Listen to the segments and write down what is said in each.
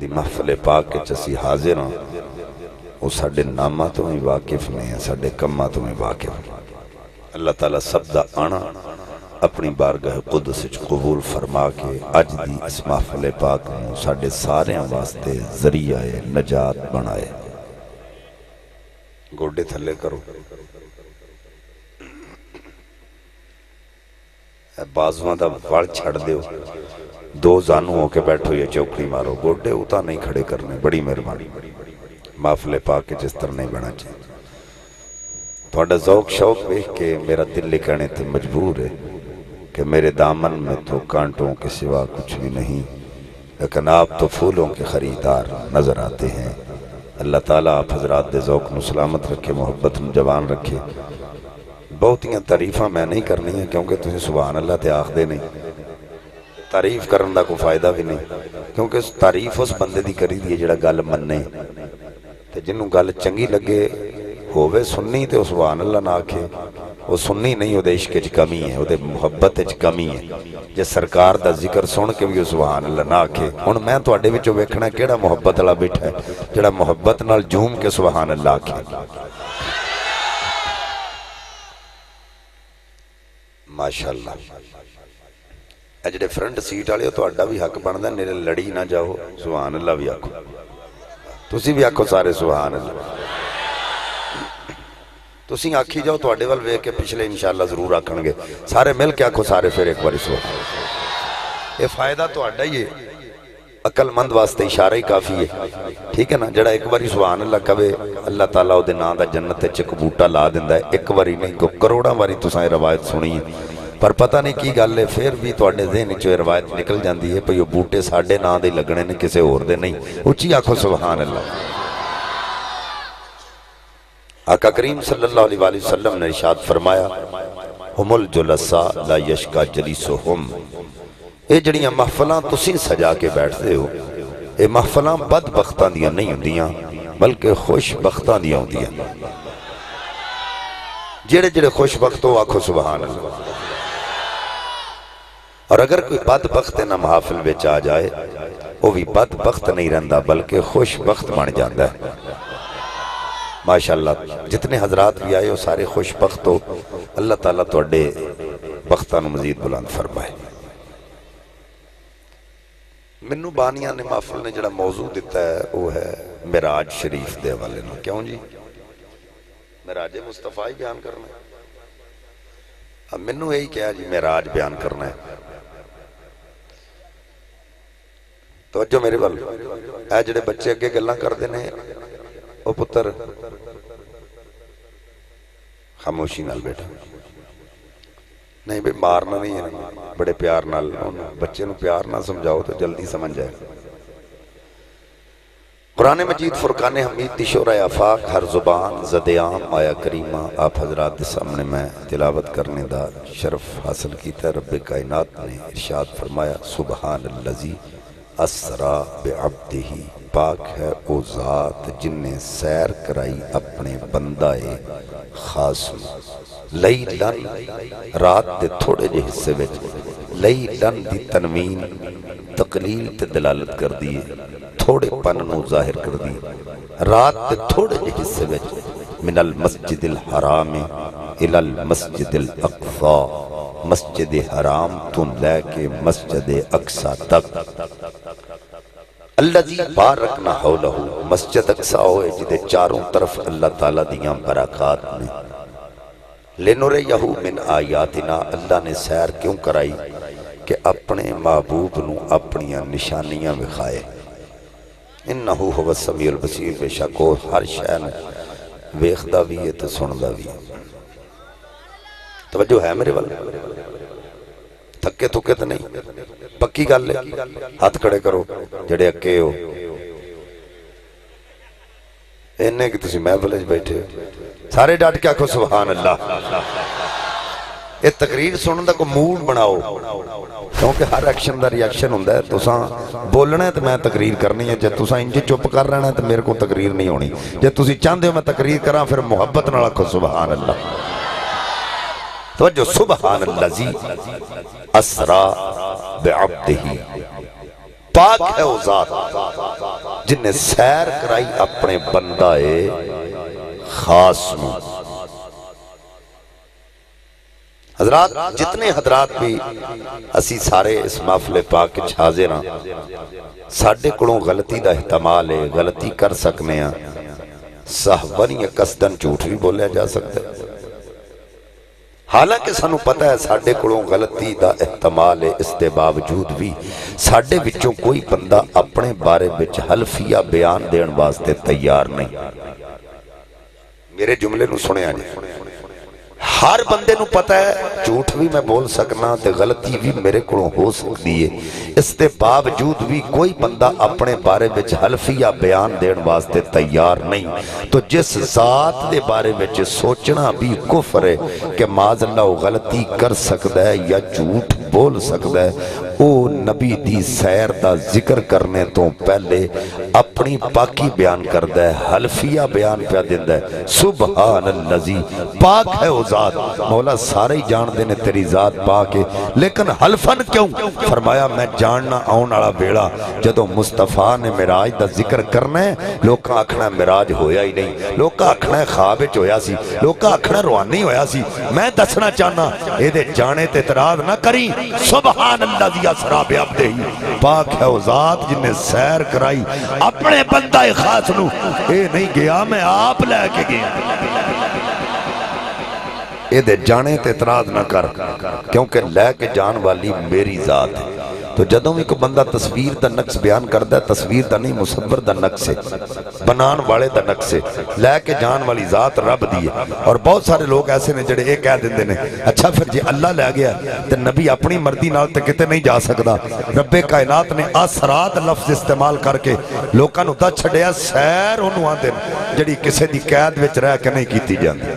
دی محفل پاک کے چسی حاضر ہوں وہ ساڑھے نامہ تو ہی واقف نہیں ہے، ساڑھے کمہ تو ہی واقف۔ اللہ تعالیٰ سب دا آنا اپنی بارگاہ قدس قبول فرما کے اج دی اس محفل پاک میں ساڑھے سارے واسطے ذریعہ نجات بنائے۔ گوڑے تھلے کرو، بازوان دا وڑ چھڑ دیو، دو زانو ہو کے بیٹھو یا چوکڑی مارو، گوڑے اتا نہیں کھڑے کرنے، بڑی مہربانی۔ محفل پاک کے جس طرح نہیں بنا چاہیے۔ تھوڑا ذوق شوق دیکھ کے میرا دل لکھنے تے مجبور ہے کہ میرے دامن میں تو کانٹوں کے سوا کچھ بھی نہیں، لیکن آپ تو پھولوں کے خریدار نظر آتے ہیں۔ اللہ تعالیٰ آپ حضرات دے ذوق نو سلامت رکھے، محبت نو جوان رکھے۔ بہتیاں تعریفاں میں نہیں کرنی ہیں کیونکہ تجھے سبحان اللہ تے آخ دے نہیں، تعریف کرن دا کوئی فائدہ بھی نہیں، کیونکہ تعریف اس بندے دی کری دی جڑا گل مننے تے جنوں گل چنگی لگے ہووے سننی تے سبحان اللہ نہ آکھے، وہ سننی نہیں، وہ دے عشق وچ کمی ہے، وہ دے محبت وچ کمی ہے۔ جے سرکار دا ذکر سن کے بھی سبحان اللہ نہ آکھے، ہن میں تواڈے وچوں ویکھنا کیڑا محبت والا بیٹھا ہے جڑا محبت نال جھوم کے سبحان اللہ آکھے۔ ماشاءاللہ جڑے فرنٹ سیٹ والے تہاڈا بھی حق بندا میرے لڑی نہ جاؤ، سبحان اللہ بھی آکھو، تسی بھی آکھو سارے سبحان اللہ۔ تسی آکھی جاؤ تہاڈے ول ویکھ کے پچھلے انشاءاللہ ضرور آکھن گے، سارے مل کے آکھو سارے پھر ایک باری سبحان اللہ۔ یہ فائدہ تہاڈا ہی ہے، عقل مند واسطے اشارہ ہی کافی ہے، ٹھیک ہے نا؟ جڑا ایک باری سبحان اللہ کہے اللہ تعالیٰ دے نام دا جنت وچ ایک بوٹا لا دیندا ہے، ایک باری نہیں کروڑاں باری تساں روایت سنی ہے، پر پتہ نہیں کی گل ہے پھر بھی تواڈے ذہن وچوں یہ روایت نکل جاندی ہے کہ یہ بوٹے ساڈے نام دے لگنے نے کسے اور دے نہیں۔ اچھی آکھو سبحان اللہ۔ آقا کریم صلی اللہ علیہ وآلہ وسلم نے ارشاد فرمایا ہم الجلساء لا یشکا جلیسہم، اے جڑیاں محفلاں تسی سجا کے بیٹھتے ہو، اے محفلاں بدبختاں دیاں نہیں ہوندیاں بلکہ خوش بختاں دیاں ہوندیاں۔ جڑے جڑے خوش بخت ہو آکھو سبحان اللہ۔ اور اگر کوئی بدبخت نہ محافل بچ آ جائے وہ بھی بدبخت نہیں رہندا بلکہ خوش بخت بن جاندہ ہے۔ ماشاءاللہ جتنے حضرات بھی آئے ہو سارے خوش بخت ہو، اللہ تعالیٰ توڑے بختان مزید بلند فرمائے۔ منو بانیاں نے محفل نے جڑا موضوع دیتا ہے وہ ہے معراج شریف دے والے نا، کیوں جی؟ معراج مصطفیٰ ہی بیان کرنا ہے، اب منو یہی کیا جی معراج بیان کرنا ہے۔ توجہ میرے بل اے جڑے بچے اگے گلاں کر دینے او پتر خاموشی نال بیٹھا، نہیں بھئی مارنا نہیں ہے، بڑے پیار نال بچے نو پیار نہ سمجھاؤ تو جلدی سمجھ جائے۔ قرآن مجید فرقان حمید دی شورہ آفاق ہر زبان زدیام آیا کریمہ آپ حضرات دے سامنے میں تلاوت کرنے دا شرف حاصل کیتا ہے۔ رب کائنات نے ارشاد فرمایا سبحان اللذی اسرا بعبدہ، پاک ہے او ذات جن نے سیر کرائی اپنے بندہ خاص لیلن، رات دے تھوڑے جے حصے وچ لیلن دی تنوین تقلیل تے دلالت کر دی، تھوڑے پن نو ظاہر کر دی۔ رات دے تھوڑے جے حصے وچ من المسجد الحرام الى المسجد الاقصی، مسجد حرام تو لے کے مسجد اقصی تک، اللذی بارکنا حولہ، مسجد اقصی ہوئے جدے چاروں طرف اللہ تعالیٰ دیاں برکات میں، لِنُرِیَّہُ مِنْ آیاتنا، اللہ نے سیر کیوں کرائی کہ اپنے محبوب نو اپنیاں نشانیاں بکھائے۔ انہو هو السمیع البصیر، بے شک وہ ہر شے ویکھدا بھی ہے تو سندا بھی ہے۔ توجہ ہے میرے والے؟ تھکے تھکے تو نہیں، پکی گل ہے، ہاتھ کھڑے کرو جڑے اکے ہو، انہیں کہ تسی محفل وچ بیٹھے ہو، سارے ڈٹ کے آکھو سبحان اللہ۔ یہ تقریر سنن دا کو موڈ بناؤ، کیونکہ ہر ایکشن دا ریاکشن ہوندا ہے، تساں بولنا ہے تو میں تقریر کرنی ہے، جے تساں انج چپ کر رہنا ہے تو میرے کو تقریر نہیں ہونی، جے تسی چاہندے ہو میں تقریر کراں پھر محبت نال آکھو سبحان اللہ۔ توجہ سبحان اللذی اسرا بعبدہ، پاک ہے وہ ذات جن نے سیر کرائی اپنے بندہ خاص نو۔ حضرات جتنے حضرات بھی اسی سارے اس محفل پاک حاضر ہاں، ساڈے کولوں غلطی دا احتمال ہے، غلطی کر سکنے ہیں، صحبن یا قصدن جھوٹ بھی بولیا جا سکتا ہے، حالانکہ سانو پتہ ہے ساڈے کولوں غلطی دا احتمال ہے، اس دے باوجود بھی ساڈے وچوں کوئی بندہ اپنے بارے وچ حلفیہ بیان دین واسطے تیار نہیں۔ میرے جملے نو سنیا جی، ہر بندے نو پتہ ہے جھوٹ بھی میں بول سکنا تے غلطی بھی میرے کولوں ہو سکتی ہے، اس دے باوجود بھی کوئی بندہ اپنے بارے وچ حلفیہ بیان دین واسطے تیار نہیں۔ تو جس ذات دے بارے وچ سوچنا بھی کفر ہے کہ معاذ اللہ غلطی کر سکتا ہے یا جھوٹ بول سکتا ہے، او نبی دی سیر دا ذکر کرنے تو پہلے اپنی پاکی بیان کردا ہے، حلفیہ بیان پہ دیندا ہے۔ سبحان اللذی، پاک ہے او ذات، مولا سارے ہی جان دینے تیری ذات پاک ہے، لیکن حلفن کیوں؟ فرمایا میں جاننا آن والا بیڑا جدو مصطفیٰ نے معراج دا ذکر کرنا ہے، لوکاں آکھنا معراج ہویا ہی نہیں، لوکاں آکھنا خواب وچ ہویا سی، لوکاں آکھنا روحانی ہویا سی۔ میں دسنا چاہنا اے دے جانے تے اعتراض نہ کریں۔ سبحان اللہ اسرا بعبدہ، پاک ہے وہ ذات جن نے سیر کرائی اپنے بندہ خاص نو، اے نہیں گیا میں آپ لے کے گیا۔ اے دے جانے تے اعتراض نہ کر، کیونکہ لے کے جان والی میری ذات ہے۔ تو جدوں بھی کوئی بندہ تصویر دا نقص بیان کردا ہے، تصویر دا نہیں مصور دا نقص ہے، بنان والے دا نقص ہے، لے کے جان والی ذات رب دی ہے۔ اور بہت سارے لوگ ایسے نے جڑے یہ کہہ دیندے نے اچھا پھر جی اللہ لے گیا تے نبی اپنی مرضی نال تے کتے نہیں جا سکدا۔ رب کائنات نے اسرات لفظ استعمال کر کے لوکاں نوں دس چھڈیا، سیر اونوں آندے جڑی کسے دی قید وچ رہ کے نہیں کیتی جاندی،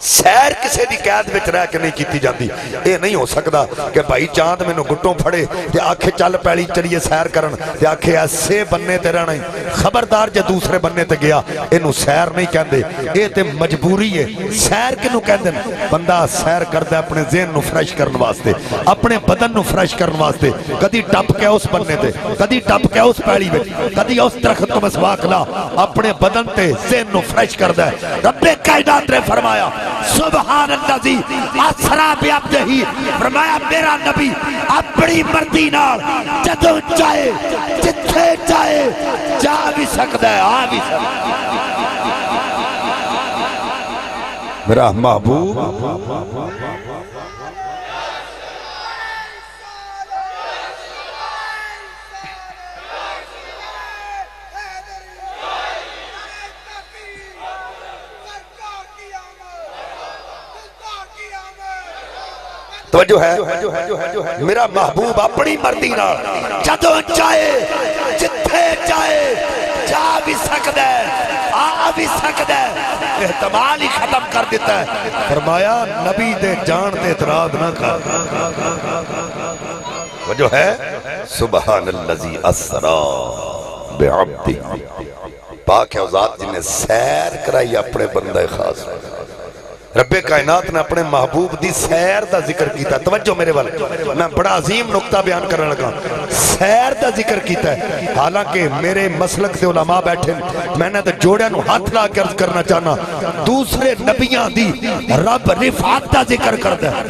سیر کسے دی قید وچ رہ کے نہیں کیتی جاندی۔ اے نہیں ہو سکدا کہ بھائی چاند میں نو گٹوں پھڑے تے آکھے چل پیلی چلیے سیر کرن تے آکھے ایسے بننے تے رہنا ہی، خبردار جے دوسرے بننے تے گیا اینو سیر نہیں کہندے، اے تے مجبوری ہے۔ سیر کنوں کہندے بندہ سیر کردا اپنے ذہن نو فریش کرن واسطے، اپنے بدن نو فریش کرن واسطے، کدی ٹپ کے اس بننے تے، کدی ٹپ کے اس پیلی وچ، کدی اس درخت تو مسواک لا، اپنے بدن تے ذہن نو فریش کردا ہے۔ رب کائنات نے فرمایا سبحان اللذی اسرا بعبدہ، فرمایا میرا نبی اپنی مرضی نال جدوں چاہے جتھے چاہے جا بھی سکتا ہے، آ بھی سکتا ہے۔ میرا محبوب توجہ ہے، میرا محبوب اپنی مرضی نال جدوں چاہے جتھے چاہے جا بھی سکتا ہے، آ بھی سکتا ہے، احتمال ہی ختم کر دیتا ہے۔ فرمایا نبی دے جان تے اعتراض نہ کر۔ توجہ ہے، سبحان اللذی اسرا بعبدہ، پاک ہے ذات جن نے سیر کرائی اپنے بندہ خاص۔ رب کائنات نے اپنے محبوب دی سیر دا ذکر کیتا۔ توجہ میرے والے، میں بڑا عظیم نقطہ بیان کرنے لگا، سیر دا ذکر کیتا ہے۔ حالانکہ میرے مسلک سے علماء بیٹھے، میں نے تو جوڑے نو ہاتھ لا کے عرض کرنا چاہنا، دوسرے نبیاں دی رب رفعت دا ذکر کرتا ہے،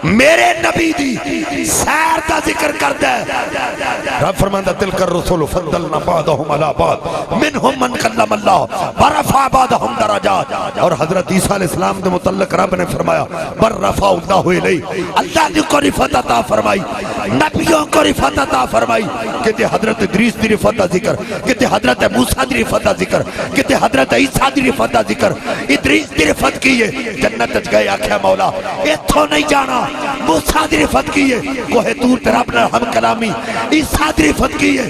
میرے نبی دی سیر دا ذکر کرتا ہے۔ رب فرماندہ تلک الرسول فضلنا بعضهم على بعض منهم من کلم اللہ ورفع بعضهم درجات۔ اور حضرت عیسیٰ علیہ السلام دے متعلق رب نے فرمایا بر رفع اللہ الیہ، اللہ نے کو رفعت عطا فرمائی، نبیوں کو رفعت عطا فرمائی۔ کہتے حضرت ادریس دی رفعت دا ذکر، کہتے حضرت موسیٰ دی رفعت دا ذکر، کہتے حضرت عیسیٰ دی رفعت دا ذکر۔ ادریس دی رفعت کیے جنت تج گئے، آکھیا مولا ایتھوں نہیں جانا، موسیٰ دی رفعت کیے کوہ طور تے رب نے ہم کلامی، عیسیٰ دی رفعت کیے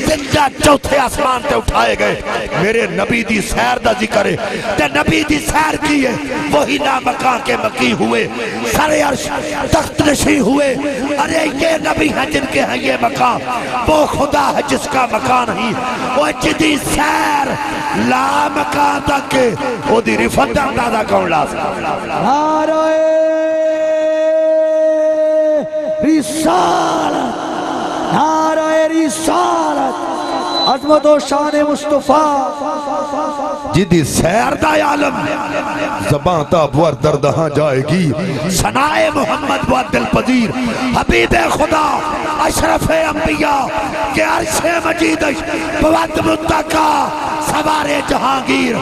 زندہ چوتھے آسمان تے اٹھائے گئے۔ میرے نبی دی سیر دا ذکر ہے تے نبی دی سیر کیے وہی نامکان کے مکی ہوئے، سر عرش تخت نشین ہوئے۔ ارے یہ نبی ہیں جن کے ہیں یہ مکان، وہ خدا ہے جس کا مکان نہیں، وہ جدی سیر لا مکان تک کے وہ دی رفعت دا اندازہ کون لا سکتا۔ نعرہ رسالت، نعرہ تیری سالت عظمت و شان مصطفیٰ جدی سیر دا عالم زبان تا بور دردہاں جائے گی ثنائے محمد و دل پذیر حبیب خدا اشرف انبیاء کہ عرش مجیدش بود متقا سوار جہانگیر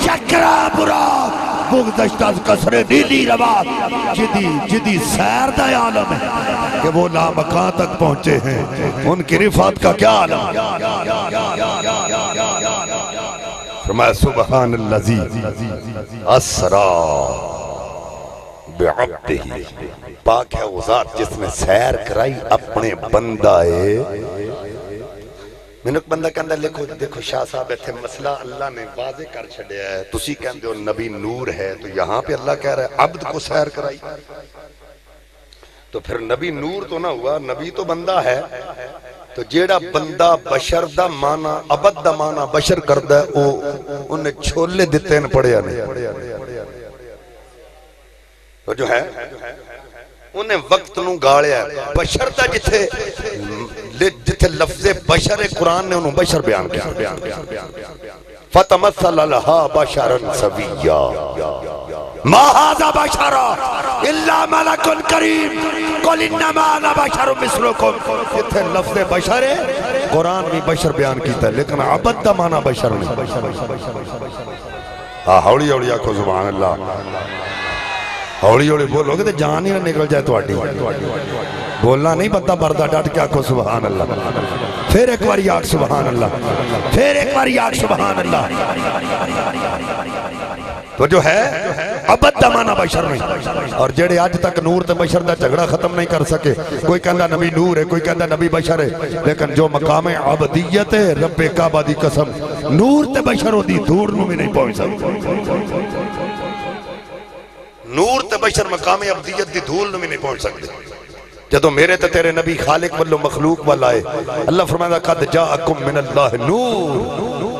یکرا براد بگدشت از قصر نیلی رواد جدی سیر دا عالم ہے کہ وہ لامکان تک پہنچے ہیں ان کی رفعت کا کیا عالم فرمایا سبحان اللذی اسرا بعبدہ پاک ہے وہ ذات جس نے سیر کرائی اپنے بندائے میں نے ایک بندہ کہندہ لکھو دیکھو شاہ صاحب ایتھے مسئلہ اللہ نے واضح کر چھڑیا ہے تسی کہندے ہو نبی نور ہے تو یہاں پہ اللہ کہہ رہا ہے عبد کو سیر کرائی تو پھر نبی نور تو نہ ہوا نبی تو بندہ ہے تو جیڑا بندہ بشر دا مانا عبد دا مانا بشر کردہ ہے انہیں چھولے دیتے ہیں پڑھیا نہیں تو جو ہے انہیں وقت نو گاڑیا ہے بشر دا جتھے لفظ بشر قرآن نے انہوں بشر بیان کیا فَتَمَثَّلَ لَهَا بَشَرًا سَوِيًّا مَا هَذَا بَشَرًا إِلَّا مَلَكٌ كَرِيمٌ قُلْ إِنَّمَا أَنَا بَشَرٌ مِثْلُكُمْ جتھے لفظ بشر ہے قرآن بھی بشر بیان کیتا ہے لیکن عبد دا مانا بشر نہیں ہوڑی ہوڑی آکھو سبحان اللہ ہوڑی ہوڑی بولو گے تو جان ہی نہ نکل جائے تو آٹی بولنا نہیں بندہ بردہ ڈٹ کے آکھو سبحان اللہ پھر ایک باری آکھ سبحان اللہ پھر ایک باری آکھ سبحان اللہ تو جو ہے عبد دا مانا بشر نہیں اور جڑے آج تک نور تے بشر دا جھگڑا ختم نہیں کر سکے کوئی کہندہ نبی نور ہے کوئی کہندہ نبی بشر ہے لیکن جو مقام عبدیت ہے رب کعبہ دی قسم نور تے بشر ہو دی دور نو بھی نہیں پہنچ سکتے نور تے بشر مقام عبدیت دی دھول نو بھی نہیں پہنچ سکتے جدو میرے تے تیرے نبی خالق والو مخلوق والائے اللہ فرمائے قد جاءکم من اللہ نور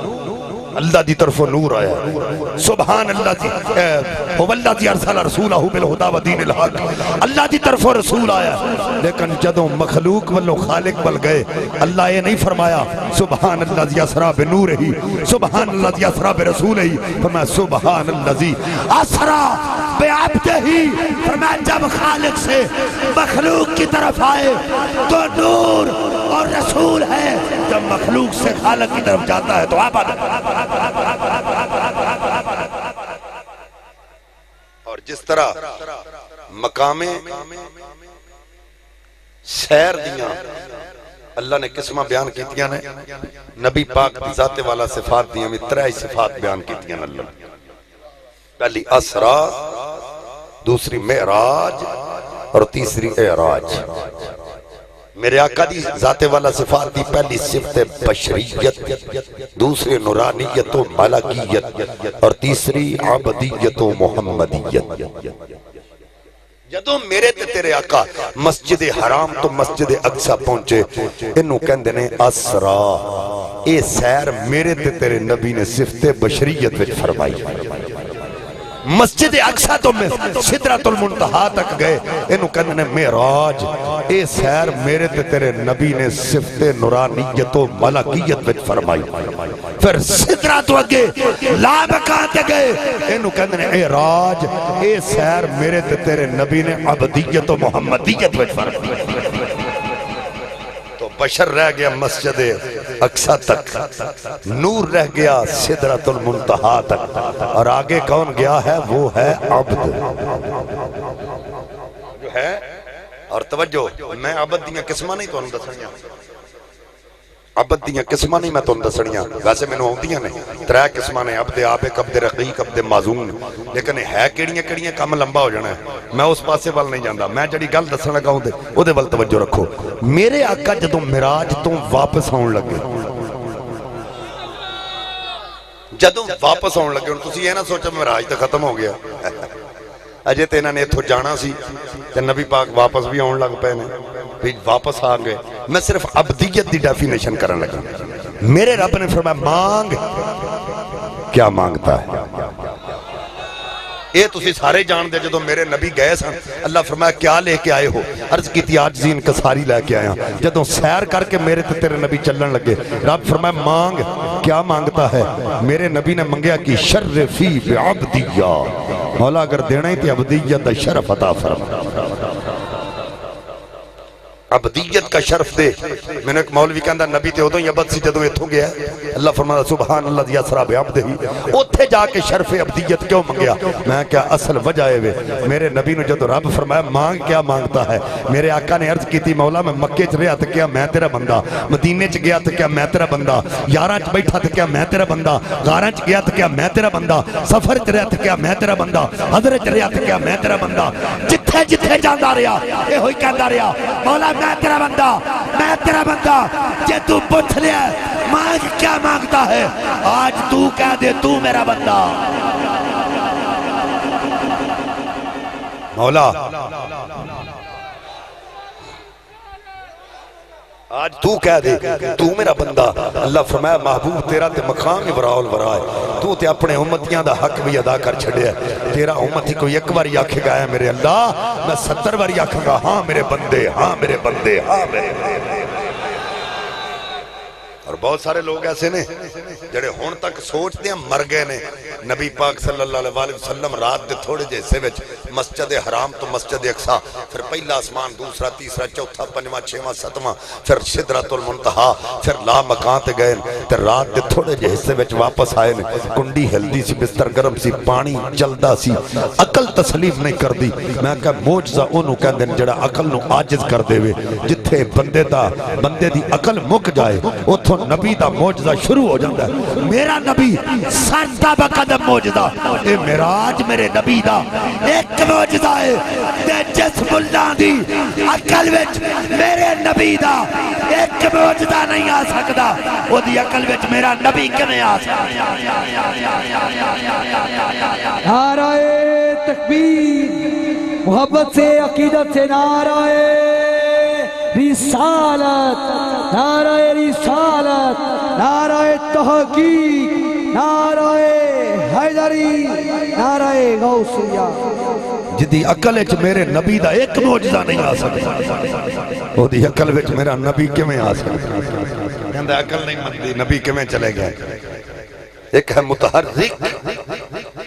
اللہ دی طرف نور آیا سبحان اللہ اللہ دی ارسل رسولہ بالہدا و دین الحق اللہ دی طرف رسول آیا لیکن جدو مخلوق والو خالق بل گئے اللہ یہ نہیں فرمایا سبحان اللہ دی اسرا بنور ہی سبحان اللہ دی اسرا برسول ہی فرمایا سبحان اللہ دی اسرا بعبدہ ہی فرمایا جب خالق سے مخلوق کی طرف آئے تو نور اور رسول ہے جب مخلوق سے خالق کی طرف جاتا ہے تو عبد اور جس طرح مقام سیر دیاں اللہ نے قسمہ بیان کیتیاں نے نبی پاک دی ذات والا صفات دیاں میں ترہی صفات بیان کیتیاں اللہ پہلی اسرا دوسری معراج اور تیسری اعراج میرے آقا دی ذات والا صفات دی پہلی صفت بشریت دوسری نورانیت و ملکیت اور تیسری عبدیت و محمدیت جدو میرے تے تیرے آقا مسجد حرام تو مسجد اقصی پہنچے انہوں کہندے نے اسرا اے سیر میرے تے تیرے نبی نے صفت بشریت وچ فرمائی مسجد اقصی تو میں سدرۃ المنتہا تک گئے انہوں کہنے نے معراج اے سیر میرے تے تیرے نبی نے صفت نورانیت و ملکیت وچ فرمائی پھر سدرۃ تو اگے لا مکان تے گئے انہوں کہنے نے اعراج اے سیر میرے تے تیرے نبی نے عبدیت و محمدیت وچ فرمائی تو بشر رہ گیا مسجد اقصی تک نور رہ گیا سدرۃ المنتہا تک اور آگے کون گیا ہے وہ ہے عبد جو ہے اور توجہ میں عبد دیاں قسمہ نہیں تو انہوں دسنیاں عبد دیاں قسمہ نہیں میں تو انہوں دسنیاں ویسے میں نے ہوں دیاں نہیں ترہ قسمہ نے عبد عابق عبد رقیق عبد معزون لیکن ہے کیڑیاں کم لمبا ہو جانا ہے میں اس پاسے وال نہیں جاندہ میں جڑی گل دسنا لگا ہوں دے وال توجہ رکھو میرے آقا جدوں معراج تو واپس آن لگے جدوں واپس آن لگے تسی یہ نہ سوچا معراج تو ختم ہو گیا اجے تے انہاں نے اتھوں جانا سی تے نبی پاک واپس بھی آن لگ پے نے پھر واپس آ گئے میں صرف عبدیت دی ڈیفینیشن کرن لگا میرے رب نے فرمایا مانگ کیا مانگتا ہے یہ تسی سارے جان دے جدو میرے نبی گئے سن اللہ فرمایا کیا لے کے آئے ہو؟ عرض کی تھی آج زین کساری لے کے آیا. جدو سیر کر کے میرے تے تیرے نبی چلن لگے رب فرمایا مانگ. کیا مانگتا ہے؟ میرے نبی نے منگیا کی شرفی بعبدیہ. مولا اگر دینا ہی تھی عبدیت دا شرف عطا فرما. عبدیت کا شرف دے. میں نے ایک مولوی کہندا نبی تے ادوں ہی عبد سی جدوں ایتھوں گیا. اللہ فرماتا سبحان اللہ ذی اسری بعبدہ. اوتھے جا کے شرف عبدیت کیوں منگیا؟ میں کیا اصل وجہ ہے میرے نبی نے جدوں رب فرمایا مانگ کیا مانگتا ہے؟ میرے آقا نے عرض کی تھی مولا میں مکے چ رہیا تے کیا میں تیرا بندہ، مدینے چ گیا تے کیا میں تیرا بندہ، یاراں چ بیٹھا تے کیا میں تیرا بندہ، غاراں چ گیا تے کیا میں تیرا بندہ، سفر چ رہیا تے کیا میں تیرا بندہ، حضر چ رہیا تے کیا میں تیرا بندہ. جتھے جتھے جاندا رہیا اے ہوئی کہندا رہیا مولا میں تیرا بندہ، میں تیرا بندہ. جے تو پوچھ لیا مانگ کیا مانگتا ہے، آج تو کہہ دے تو میرا بندہ. مولا آج تو کہہ دے تو میرا بندہ. اللہ فرمایا محبوب تیرا تے مقام ہی وراء الورا ہے. تو تے اپنے امتیاں دا حق بھی ادا کر چھڑیا. تیرا امتی کوئی ایک باری آکھے گا ہے میرے اللہ، میں 70 باری آکھوں گا ہاں میرے بندے، ہاں میرے بندے، ہاں میرے بندے. اور بہت سارے لوگ ایسے نے جڑے ہون تک سوچتے ہیں مر گئے نے. نبی پاک صلی اللہ علیہ وسلم رات دے تھوڑے جے حصے وچ مسجد حرام تو مسجد اقصی، پھر پہلا آسمان، دوسرا، تیسرا، چوتھا، پنجواں، چھواں، ستواں، پھر سدرۃ المنتہا، پھر لا مکان تے گئے تے رات دے تھوڑے جے حصے وچ واپس آئے نے. کنڈی ہلدی سی، بستر گرم سی، پانی چلدا سی، عقل تسلیم نہیں کردی. میں کہا معجزہ اونوں کہندے نے جڑا عقل نو عاجز کر دے وے. جتھے بندے دی عقل مک جائے اوتھوں نبی دا معجزہ شروع ہو جاتا ہے. میرا نبی سجدہ بقدم معجزہ. اے معراج میرے نبی دا ایک معجزہ ہے تے جس ملہ دی عقل وچ میرے نبی دا ایک معجزہ نہیں آ سکدا، او دی عقل وچ میرا نبی کیویں آ سکدا؟ نعرہ تکبیر، محبت سے عقیدت سے نعرہ رسالت، نعرہ رسالت، نعرہ تحقیق، نعرہ حیدری، نعرہ غوثیہ. جدی عقل وچ میرے نبی دا ایک معجزہ نہیں آ سکتا، او دی عقل وچ میرا نبی کیویں آ سکتا؟ کہندا عقل نہیں مندی نبی کیویں چلے گئے؟ ایک ہے متحرک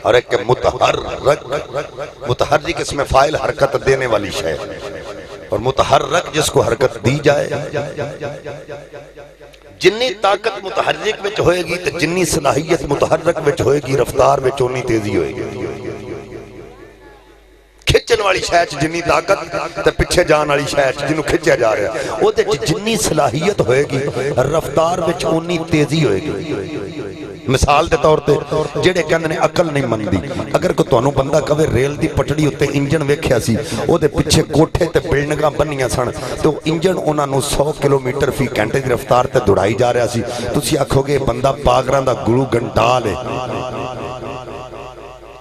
اور ایک ہے متحرک. متحرک اس میں فاعل حرکت دینے والی شے، اور متحرک جس کو حرکت دی جائے. جنی طاقت متحرک وچ ہوئے گی تو جنی صلاحیت متحرک وچ ہوئے گی، رفتار وچ انی تیزی ہوئے گی. کھچن والی شے چ جنی طاقت تے پیچھے جان والی شے چ جنوں کھچیا جا رہا ہے او دے جنی صلاحیت ہوئے گی، رفتار وچ انی تیزی ہوئے گی. مثال دے طور تے جڑے کہندے نے عقل نہیں مندی، اگر کوئی تانوں بندہ کہے ریل دی پٹڑی اُتے انجن ویکھیا سی، او دے پیچھے کوٹھے تے بلڈنگاں بنیاں سن تے انجن انہاں نوں 100 کلومیٹر فی گھنٹے دی رفتار تے دوڑائی جا رہا سی. تسی آکھو گے بندہ پاگراں دا گلو گھنٹال ہے.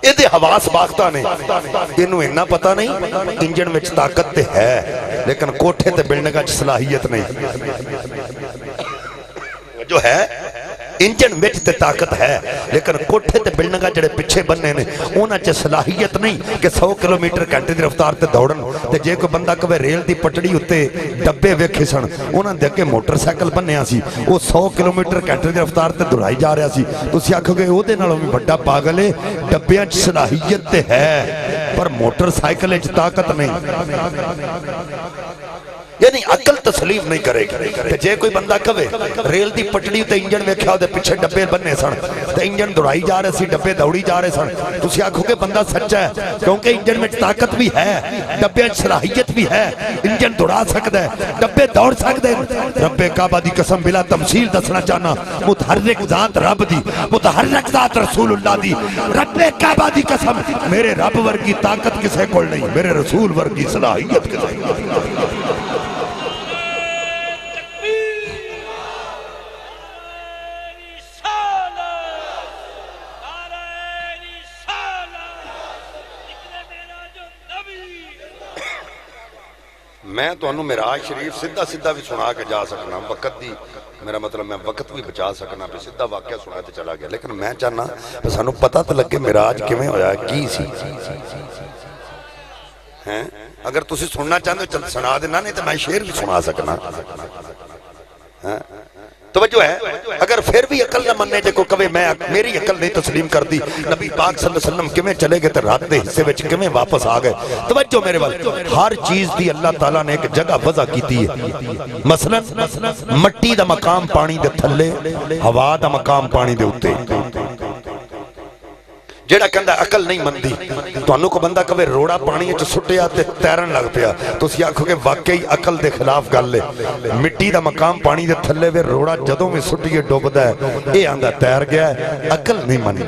اے دے حواس باختہ نے، اینوں اتنا پتہ نہیں انجن وچ طاقت تے ہے لیکن کوٹھے تے بلڈنگاں وچ صلاحیت نہیں. جو ہے انجن وچ تے طاقت ہے لیکن کوٹھے تے بلڈنگاں جڑے پیچھے بننے نے انہاں چ صلاحیت نہیں کہ 100 کلومیٹر گھنٹے دی رفتار تے دوڑن. تے جے کوئی بندہ کہے ریل دی پٹڑی اُتے ڈبے ویکھے سن، انہاں دے اگے موٹر سائیکل بنیا سی، او 100 کلومیٹر گھنٹے دی رفتار تے دوڑائی جا رہا سی. تسی آکھو گے او دے نالوں وی بڑا پاگل ہے. ڈبیاں چ صلاحیت تے ہے پر موٹر سائیکل وچ طاقت نہیں. یعنی عقل تسلیم نہیں کرے گی. جے کوئی بندہ کہے ریل دی پٹڑی تے انجن ویکھیا دے پیچھے ڈبے بننے سن تے انجن دوڑائی جا رہے سی، ڈبے دوڑی جا رہے سن، تسی آکھو گے بندہ سچا ہے کیونکہ انجن وچ طاقت بھی ہے، ڈبے وچ صلاحیت بھی ہے، انجن دوڑا سکدا ہے، ڈبے دوڑ سکدے ہیں. رب کعبہ دی قسم بلا تمثیل دسنا چاہنا، متحرک ذات رب دی، متحرک ذات رسول اللہ دی. رب کعبہ دی قسم میرے رب ورگی طاقت کسے کول نہیں، میرے رسول ورگی صلاحیت کسے کول نہیں. میں تو انہوں معراج شریف سدھا سدھا بھی سنا کے جا سکنا وقت دی میرا مطلب میں وقت بھی بچا سکنا پہ سدھا واقعہ سنا تے چلا گیا لیکن میں چاہنا سانو پتہ تو لگے معراج کیویں ہویا کی سی ہیں اگر تسی سننا چاہتے چل سنا دینا نہیں تو میں شعر بھی سنا سکنا توجہ ہے اگر پھر بھی عقل نہ مننے جے کو کہے میں میری عقل نہیں تسلیم کر دی نبی پاک صلی اللہ علیہ وسلم کیویں چلے گئے تے رات دے حصے وچ کیویں واپس آ گئے توجہ میرے وال ہر چیز دی اللہ تعالیٰ نے ایک جگہ وضع کیتی ہے مثلا مٹی دا مقام پانی دے تھلے ہوا دا مقام پانی دے اوتے جیڑا کہندا عقل نہیں مندی تانوں کو بندہ کہے روڑا پانی وچ سٹیا تے تیرن لگ پیا تسی آکھو کہ واقعی عقل دے خلاف گل ہے مٹی دا مقام پانی دے تھلے وے روڑا جدوں وی سٹیے ڈوبدا ہے اے آندا تیر گیا ہے عقل نہیں مندی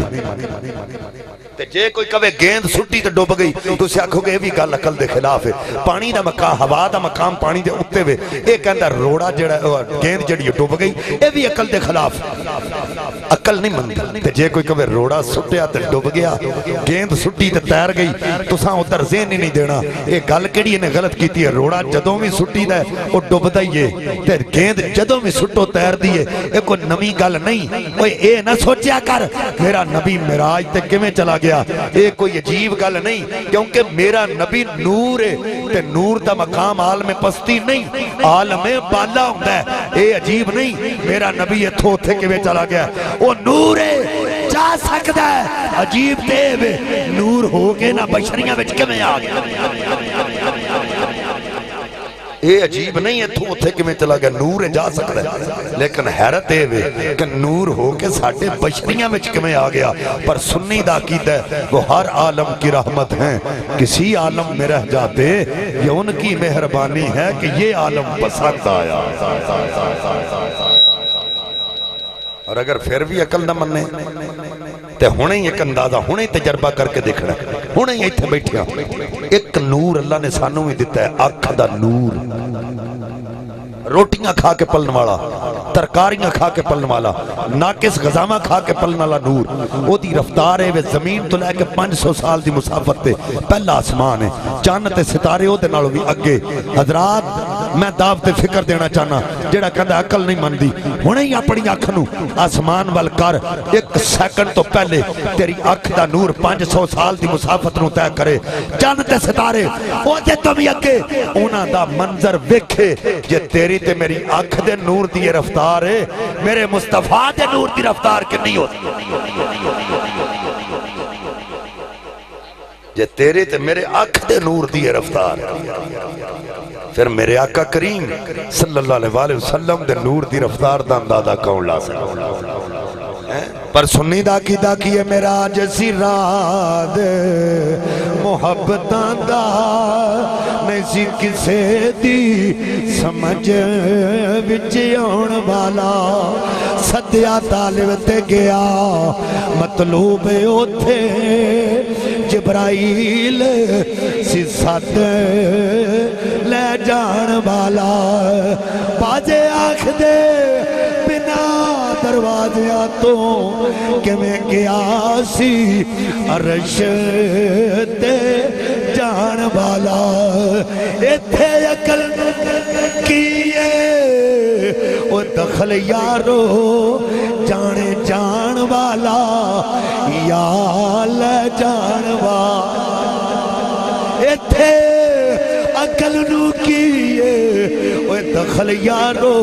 تے جے کوئی کہے گیند سٹی تے ڈوب گئی تسی آکھو کہ اے وی گل عقل دے خلاف ہے پانی دا مقام ہوا دا مقام پانی دے اوتے وے اے کہندا روڑا جڑا گیند جڑی ڈوب گئی اے وی عقل دے خلاف عقل نہیں مندی تے جے کوئی کہے روڑا سٹیا تے ڈوب گیا گیند سٹی تے تیر گئی تساں ادھر ذہن ہی نہیں دینا اے گل کیڑی نے غلط کیتی ہے روڑا جدوں بھی سٹی دا ہے او ڈوبدا ہی ہے تے گیند جدوں بھی سٹو تیر دی ہے اے کوئی نویں گل نہیں اوے اے نہ سوچیا کر میرا نبی معراج تے کیویں چلا گیا اے کوئی عجیب گل نہیں کیونکہ میرا نبی نور ہے تے نور دا مقام عالم پستی نہیں عالم بالا ہوندا ہے اے عجیب نہیں میرا نبی ایتھوں اوتھے کیویں چلا گیا او نور ہے جا سکتا ہے عجیب دیو نور ہو کے نہ بشریاں وچ کیویں آ گیا اے عجیب نہیں ہے تو اتھے کیویں چلا گیا نور جا سکتا ہے لیکن حیرت ہے کہ نور ہو کے ساڈے بشریاں وچ کیویں آ گیا پر سنی دا عقیدہ ہے وہ ہر عالم کی رحمت ہیں کسی عالم میں رہ جاتے یہ ان کی مہربانی ہے کہ یہ عالم پسند آیا اور اگر پھر بھی عقل نہ مننے تے ہونے ہی ایک اندازہ ہونے ہی تجربہ کر کے دیکھنا ہونے ہی ایتھے بیٹھیا ایک نور اللہ نے سانوں ہی دیتا ہے آنکھ دا نور روٹیاں کھا کے پلن والا ترکاریاں کھا کے پلن والا ناقص غذاواں کھا کے پلن والا نور او دی رفتار ہے وہ زمین تو لے کے 500 سال دی مسافت تے پہلا آسمان ہے چاند تے ستارے او دے نالوں بھی اگے حضرات میں دعوت فکر دینا چاہنا جیڑا کہندا عقل نہیں مندی ہونے ہی اپنی اکھ نو آسمان وال کر ایک سیکنڈ تو پہلے تیری اکھ دا نور 500 سال دی مسافت نو طے کرے چاند تے ستارے او دے تو بھی اگے انہاں دا منظر ویکھے جے تیری تے میری اکھ دے نور دی رفتار ہے میرے مصطفیٰ دے نور دی رفتار کنی ہوتی جے تیرے تے میرے اکھ دے نور دی رفتار پھر میرے آقا کریم صلی اللہ علیہ وسلم دے نور دی رفتار دا اندازہ کون لا سکتا پر سنی دا کی ہے میرا جیسی رات محبتاں دا نہیں سی کسے دی سمجھ وچ آن والا سدیا طالب تے گیا مطلوب اوتھے جبرائیل سی سد لے جان والا باجے آنکھ دے بنا دروازیاں تو کہ میں گیا سی عرش تے جان والا ایتھے عقل کیے او دخل یارو جانے جان والا یا لے جان والا ایتھے عقل نو کیے او دخل یارو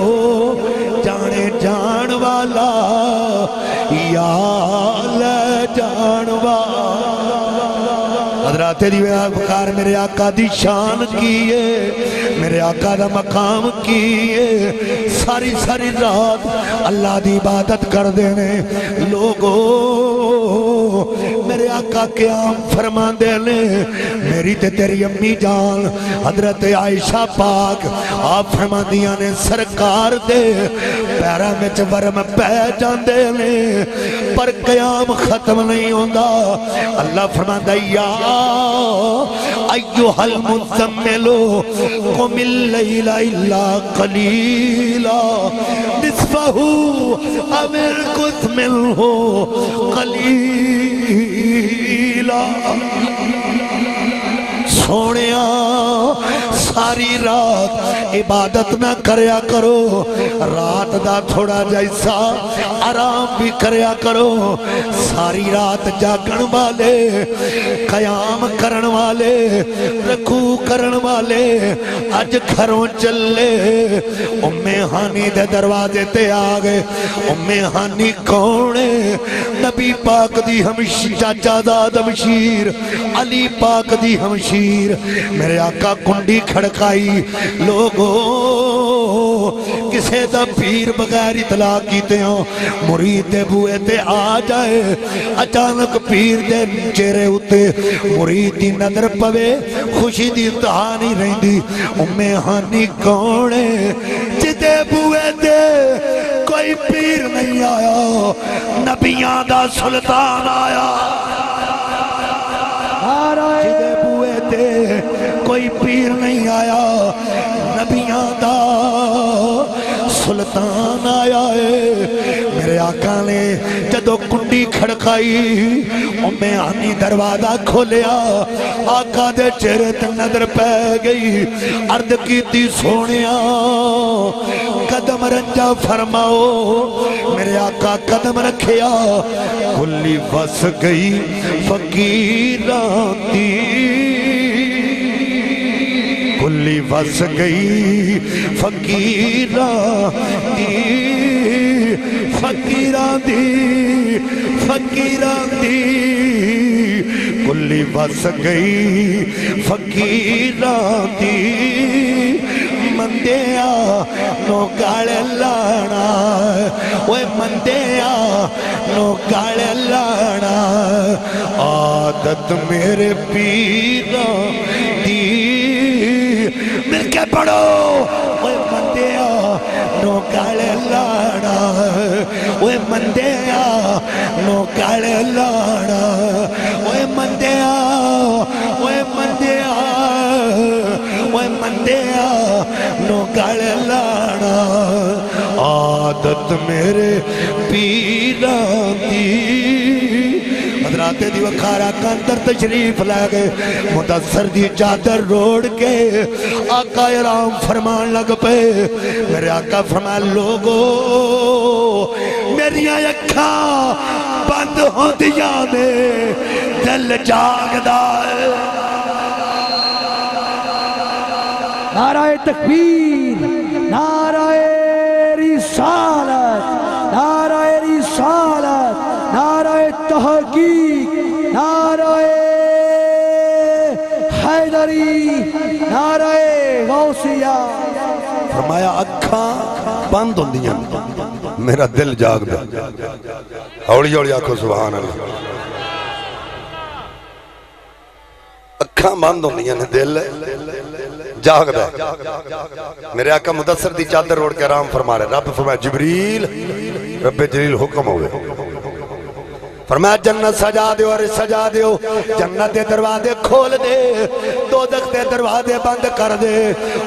جانے جان والا یا لے جان والا حضرات دی بکار میرے آقا دی شان کیے میرے آقا دا مقام کیے ساری ساری رات اللہ دی عبادت کر دینے لوگوں میرے آقا قیام فرما دینے میری تے تیری امی جان حضرت عائشہ پاک آپ فرما دیا نے سرکار دے پیرا میں چورم پہ جان دینے پر قیام ختم نہیں ہوندہ اللہ فرما دیا ایوہ المزملو قم اللیل الا قلیلا نصفہو امر کت منہو قلیلا سونیا ساری رات عبادت نہ کریا کرو، رات دا تھوڑا جیسا آرام بھی کریا کرو۔ ساری رات جاگن والے، قیام کرن والے، رکوع کرن والے اج گھروں چلے۔ ام ہانی دے دروازے تے آگئے۔ ام ہانی کون ہے؟ نبی پاک دی ہمشیر، چاچا داد ہمشیر، علی پاک دی ہمشیر۔ میرے آقا کنڈی کھڑکائی، لوگوں کسے دا پیر بغیر اطلاع کیتے ہوں مرید بوئے تے آ جائے۔ اچانک پیر دے چہرے ہوتے مرید دی نظر پوے، خوشی دی انتہا نہیں رہندی۔ ام ہانی کون ہے؟ جدے بوئے تے کوئی پیر نہیں آیا، نبیاں دا سلطان آیا۔ جدے بوئے تے کوئی پیر نہیں آیا، نبیاں دا سلطان آیا ہے۔ میرے آقا نے جدو کنڈی کھڑکائی، ام ہانی دروازہ کھولیا، آقا دے چہرے تے نظر پہ گئی۔ عرض کیتی سونیا قدم رنجا فرماؤ۔ میرے آقا قدم رکھیا، کلی وس گئی فقیران دی، کلی وس گئی فقیران دی، فقیران دی، فقیران دی، کلی وس گئی فقیران دی۔ مندیا نو گال لانا، اوے مندیا نو گال لانا، عادت میرے پیران دی۔ مل کے پڑھو، اوے مندیا نو گال لانا، اوے مندیا نو گال لانا، اوے مندیا، اوے مندیا، اوے مندیا نو گال لانا، عادت میرے پیران دی۔ حضرات دی وکھارا کا اندر تشریف لے گئے، مدثر دی چادر روڑ کے آقا ارام فرمان لگ پے۔ میرے آقا فرمان لوگو میری اکھاں بند ہو دیا نے، دل جاگ دائے۔ نعرہ تکبیر، نعرہ رسالت، نعرہ رسالت، نعرہ تحقیق، نعرہ حیدری، نعرہ غوثیہ۔ فرمایا اکھاں بند ہوندیاں، میرا دل جاگ دا۔ ہوڑی ہوڑی آکھو سبحان اللہ۔ اکھاں بند ہوندیاں نے، دل جاگ دا۔ میرے آقا مدثر دی چادر روڑ کے آرام فرما رہے۔ رب فرمایا جبریل، رب جلیل حکم ہوئے، فرمایا جنت سجا دیو اور سجا دیو، جنت دے دروازے کھول دے، دوزخ دے دروازے بند کر دے،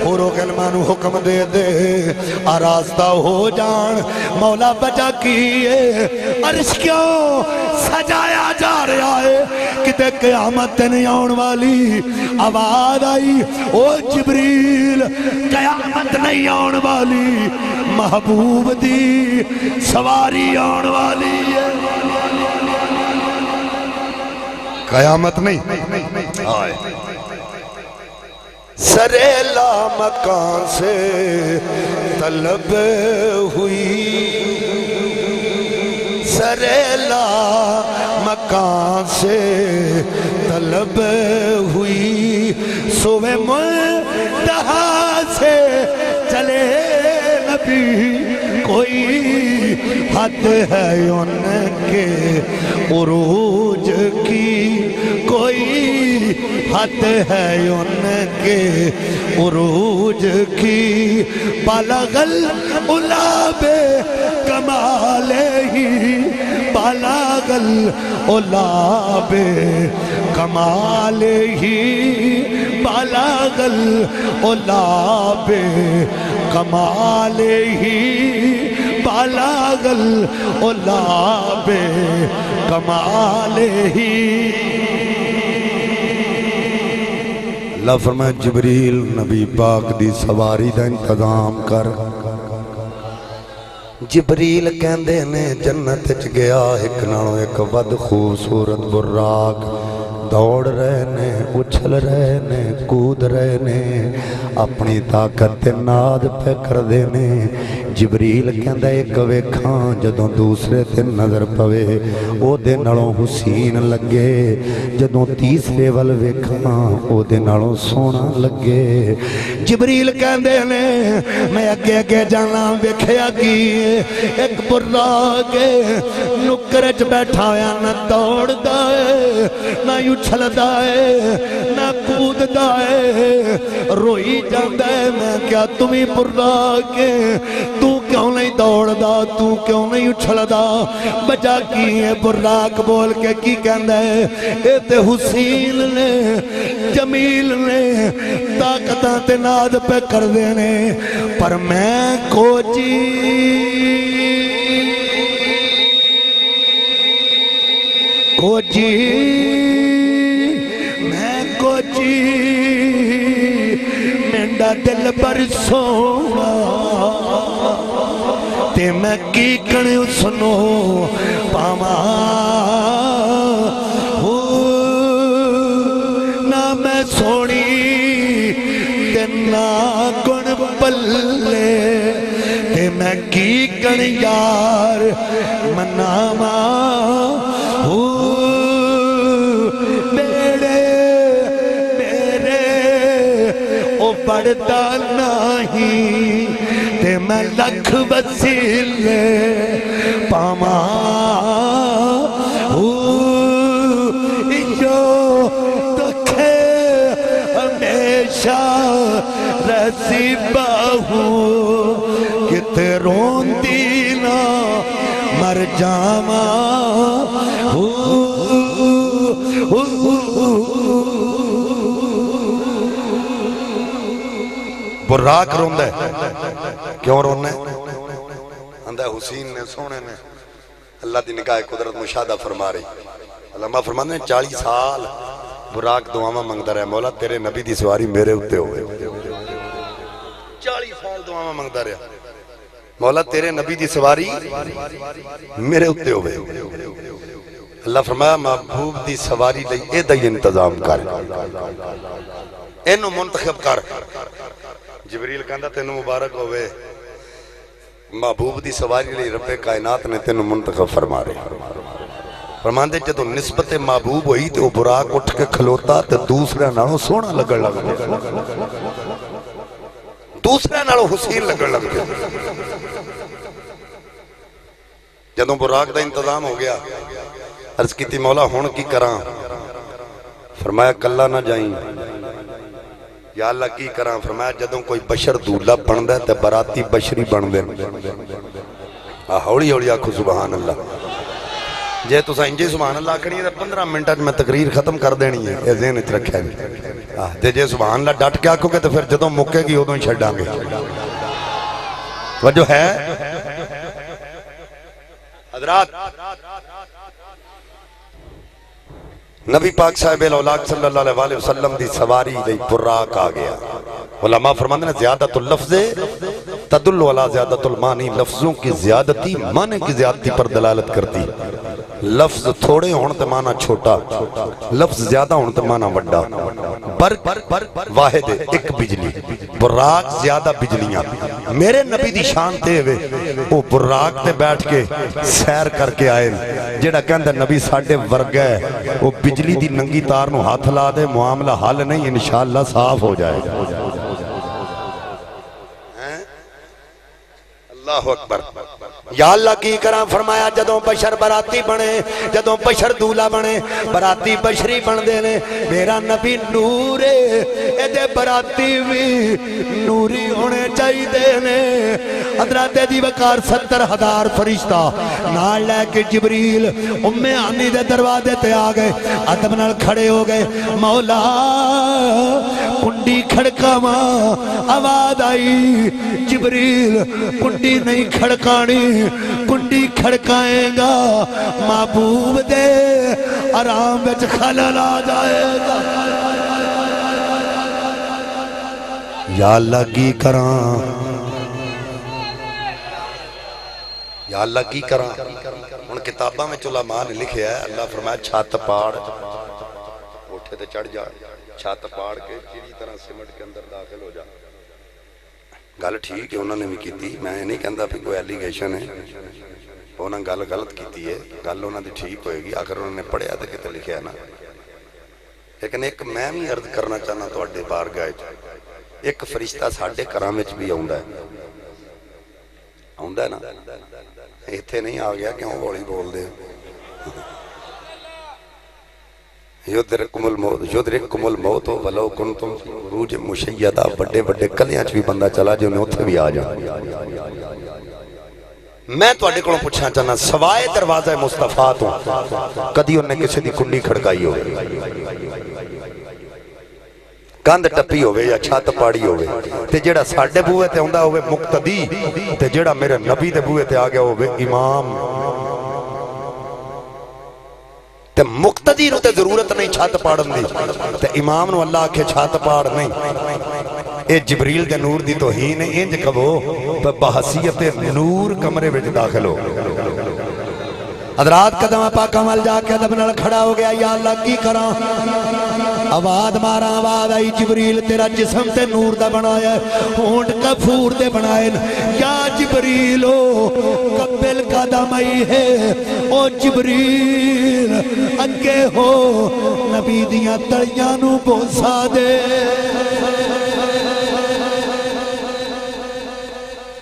حورو غلمانو حکم دے دے آراستہ ہو جان۔ مولا بچا کیے عرش کیوں سجایا جا رہا ہے، کتے قیامت نہیں آن والی۔ آواز آئی او جبریل قیامت نہیں آن والی، محبوب دی سواری آن والی ہے۔ قیامت نہیں آئے، سریلا مکان سے طلب ہوئی، سریلا مکان سے طلب ہوئی، سوے منتہا سے چلے نبی، کوئی حد ہے ان کے عروج کی، کوئی حد ہے ان کے عروج کی، بلغ العلا بے کمال ہی، بلغ العلا بے کمال ہی، بلغ العلا بے کمال ہی، بلغ العلا بے کمال ہی۔ اللہ فرمایا جبریل نبی پاک دی سواری دا انتظام کر جبریل کہندے نے جنت چ گیا ایک نالوں ایک ود خوبصورت براق دوڑ رہے نے اچھل رہے نے کود رہے نے اپنی طاقت تے ناد پہ کر دے نے جبریل کہندا ایک ویکھاں جدوں دوسرے تے نظر پوے او دے نالوں حسین لگے جدوں تیسرے ول ویکھاں او دے نالوں سونا لگے جبریل کہندے نے میں اگے اگے جانا ویکھیا کی ایک براق نکر چ بیٹھا ہویا نہ دوڑدا ہے نہ اچھلدا ہے نہ کوددا ہے روئی جاندا ہے میں کیا تمہیں براق تو کیوں نہیں دوڑدا تو کیوں نہیں اچھلدا بچا کی ہے براق بول کے کی کہندا ہے اے تے حسین نے جمیل نے طاقتاں تے ناد پہ کر دینے پر میں کوچی میں کوچی میرا دل پر سونا تے میں کی کنے سنو پاما نہ میں سونی تے نہ گن پلے تے میں کی کنے یار مناما پڑھتا نہیں تے میں لکھ وسیلے پاما جو دکھے ہمیشہ رسی باہوں کتے روندی نہ مر جاما براق روندہ ہے کیوں روندہ ہے اندہ حسین نے سونے نے اللہ دی نگاہ قدرت مشاہدہ فرما رہی علماء فرمانے ہیں 40 سال براق دعاواں منگتا رہے مولا تیرے نبی دی سواری میرے اتے ہوئے 40 سال دعاواں منگتا رہے مولا تیرے نبی دی سواری میرے اتے ہوئے اللہ فرمایا محبوب دی سواری لئی اے دائی انتظام کر اینو منتخب کر جبریل کہندا تینو مبارک ہوئے محبوب دی سواری لئی رب کائنات نے تینو منتخب فرما رہے فرماندے جدو نسبت محبوب ہوئی تو براق اٹھ کے کھلوتا تو دوسرے نالوں سونا لگڑ لگ دوسرے نالوں حسین لگڑ لگ جدو براق دا انتظام ہو گیا عرض کی تھی مولا ہون کی کران فرمایا کلا نہ جائیں یا اللہ کی کران فرمایا جدوں کوئی بشر دولہ بن دے تے براتی بشری بن دے ہوڑی ہوڑی آکھو سبحان اللہ جے تو سائنجی سبحان اللہ کری ہے 15 منٹ میں تقریر ختم کر دینی ہے یہ ذہن اچھ رکھے تے جے سبحان اللہ ڈٹ کے آکھو گے تو پھر جدوں مکے گی ادوں ہی چھڑاں گے وجہ ہے حضرات نبی پاک صاحب الاولاق صلی اللہ علیہ وسلم دی سواری دی براق آ گیا علماء فرماندے ہیں زیادت اللفظ تدل علی زیادت المانی لفظوں کی زیادتی معنی کی زیادتی پر دلالت کرتی لفظ تھوڑے ہون تے معنی چھوٹا لفظ زیادہ ہون تے معنی وڈا برق واحد ایک بجلی براق زیادہ بجلیاں میرے نبی دی شان تے ہوئے وہ براق تے بیٹھ کے سیر کر کے آئے جیڑا کہندہ نبی ساڑھے ورگ ہے وہ بجلی دی ننگی تار نو ہاتھ لا دے معاملہ حال نہیں انشاءاللہ صاف ہو جائے اللہ اکبر یا اللہ کی کرام فرمایا جدوں بشر براتی بنے جدوں بشر دولہ بنے براتی بشری بن دینے میرا نبی نورے ایدے براتی بھی نوری ہونے چاہی دینے حضرات دی وقار 70,000 فرشتہ نال لے کے جبریل آنی دے دروازے تے آگئے ادب نال کھڑے ہو گئے مولا کنڈی کھڑکا ماں آواز آئی جبریل کنڈی نہیں کھڑکانی کنڈی کھڑکائیں گا محبوب دے آرام بچ خلل آ جائے گا یا اللہ کی کراں یا اللہ کی کراں ان کتاباں میں علماء نے لکھیا ہے اللہ فرمایا چھت پاڑ کوٹھے تے چڑھ جا چھت پاڑ کے چیڑی طرح سمٹ کے اندر داخل ہو جا گل ٹھیک ہے انہوں نے بھی کیتی میں نہیں کہندا بھی کوئی ایلیگیشن ہے انہوں نے گل غلط کیتی ہے گل انہوں نے ٹھیک ہوئے گی اگر انہوں نے پڑھیا تو کتے لکھیا نا لیکن ایک میں بھی عرض کرنا چاہنا تو اڈے بارگاہ ایک فرشتہ ساڈے گھراں وچ بھی آوندا ہے نا ایتھے نہیں آ گیا کیوں ہولی بول دے یدرککم الموت ولو کنتم فی بروج مشیدہ بڑے بڑے کلیاں چ بھی بندہ چلا جو نے اوتھے بھی آ جا میں تواڈے کولوں پوچھنا چاہنا سوائے دروازہ مصطفیٰ تو کدی انہیں کسی دی کنڈی کھڑکائی ہوئے کاند ٹپی ہوئے یا چھت پاڑی ہوئے تے جیڑا ساڈے بوئے تے ہوندا ہوئے مقتدی تے جیڑا میرے نبی دے بوئے تے آ گیا ہوئے امام تے مقتدی نو تے ضرورت نہیں چھت پاڑن دی تے امام نو اللہ آکھے چھت پاڑ نہیں اے جبریل دے نور دی توہین انج کہو بحیثیت نور کمرے وچ داخل ہو حضرات قدم پاک عمل جا کے ادب نال کھڑا ہو گیا یا اللہ کی کراں آواز مارا آواز آئی جبریل تیرا جسم تے نور دا بنایا ہے ہونٹ کفور دے بنائے یا جبریلو قبل قدمائی ہے او جبریل اگے ہو نبی دیاں تڑیاں نو بوسا دے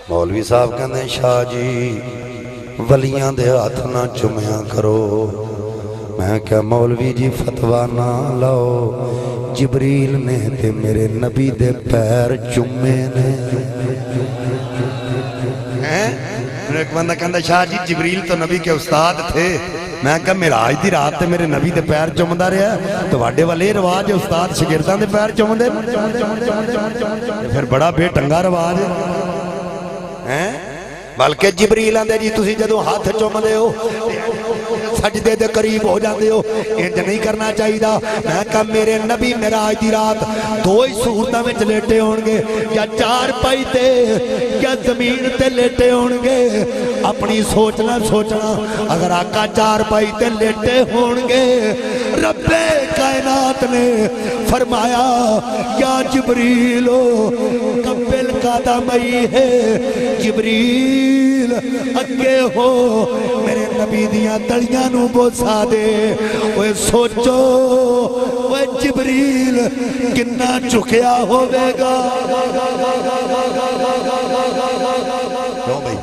مولوی صاحب کہنے شاہ جی ولیاں دے ہاتھ نہ چومیاں کرو میں کیا مولوی جی فتویٰ نہ لاؤ جبریل نے تے میرے نبی دے پیر چومے نے ایک بندہ کہندہ شاہ جی جبریل تو نبی کے استاد تھے میں کہا معراج دی رات تے میرے نبی دے پیر چومدا رہا تو واڈے والے رواج استاد شاگرداں دے پیر چومدے پھر بڑا بے ٹنگا رواج ہے بلکہ جبریل آندے جی تسی جدوں ہاتھ چومدے ہو سجدے دے قریب ہو جاندے ہو انج نہیں کرنا چاہیے میں کہا میرے نبی معراج دی رات دو ہی صورتاں وچ لیٹے ہون گے یا چار پائی تے یا زمین تے لیٹے ہون گے اپنی سوچنا اگر آقا چار پائی تے لیٹے ہون گے رب کائنات نے فرمایا یا جبریلو قبل قدمائی ہے جبریل اگے ہو میرے نبی دیاں تڑیاں نو بوسا دے اوے سوچو اوے جبریل کنا چکیا ہوئے گا کیوں بھائی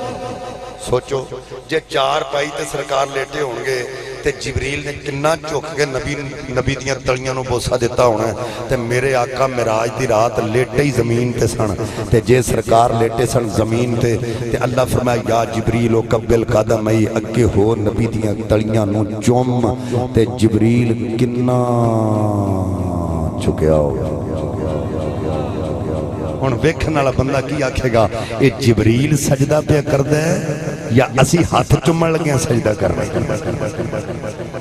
سوچو جے چار پائی تے سرکار لیٹے ہونگے تے جبریل نے کنا چک کے نبی دیاں تڑیاں نو بوسا دیتا ہونا ہے تے میرے آقا معراج دی رات لیٹے ہی زمین تے سن تے جے سرکار لیٹے سن زمین تے اللہ فرمایا یا جبریل و قبل قدمائی اگے ہو نبی دیاں تڑیاں نو چوم تے جبریل کنا چکیا ہو ہن ویکھن والا بندہ کی آکھے گا اے جبریل سجدہ پہ کردا ہے یا اسی ہاتھ چومن لگے سجدہ کر رہے ہیں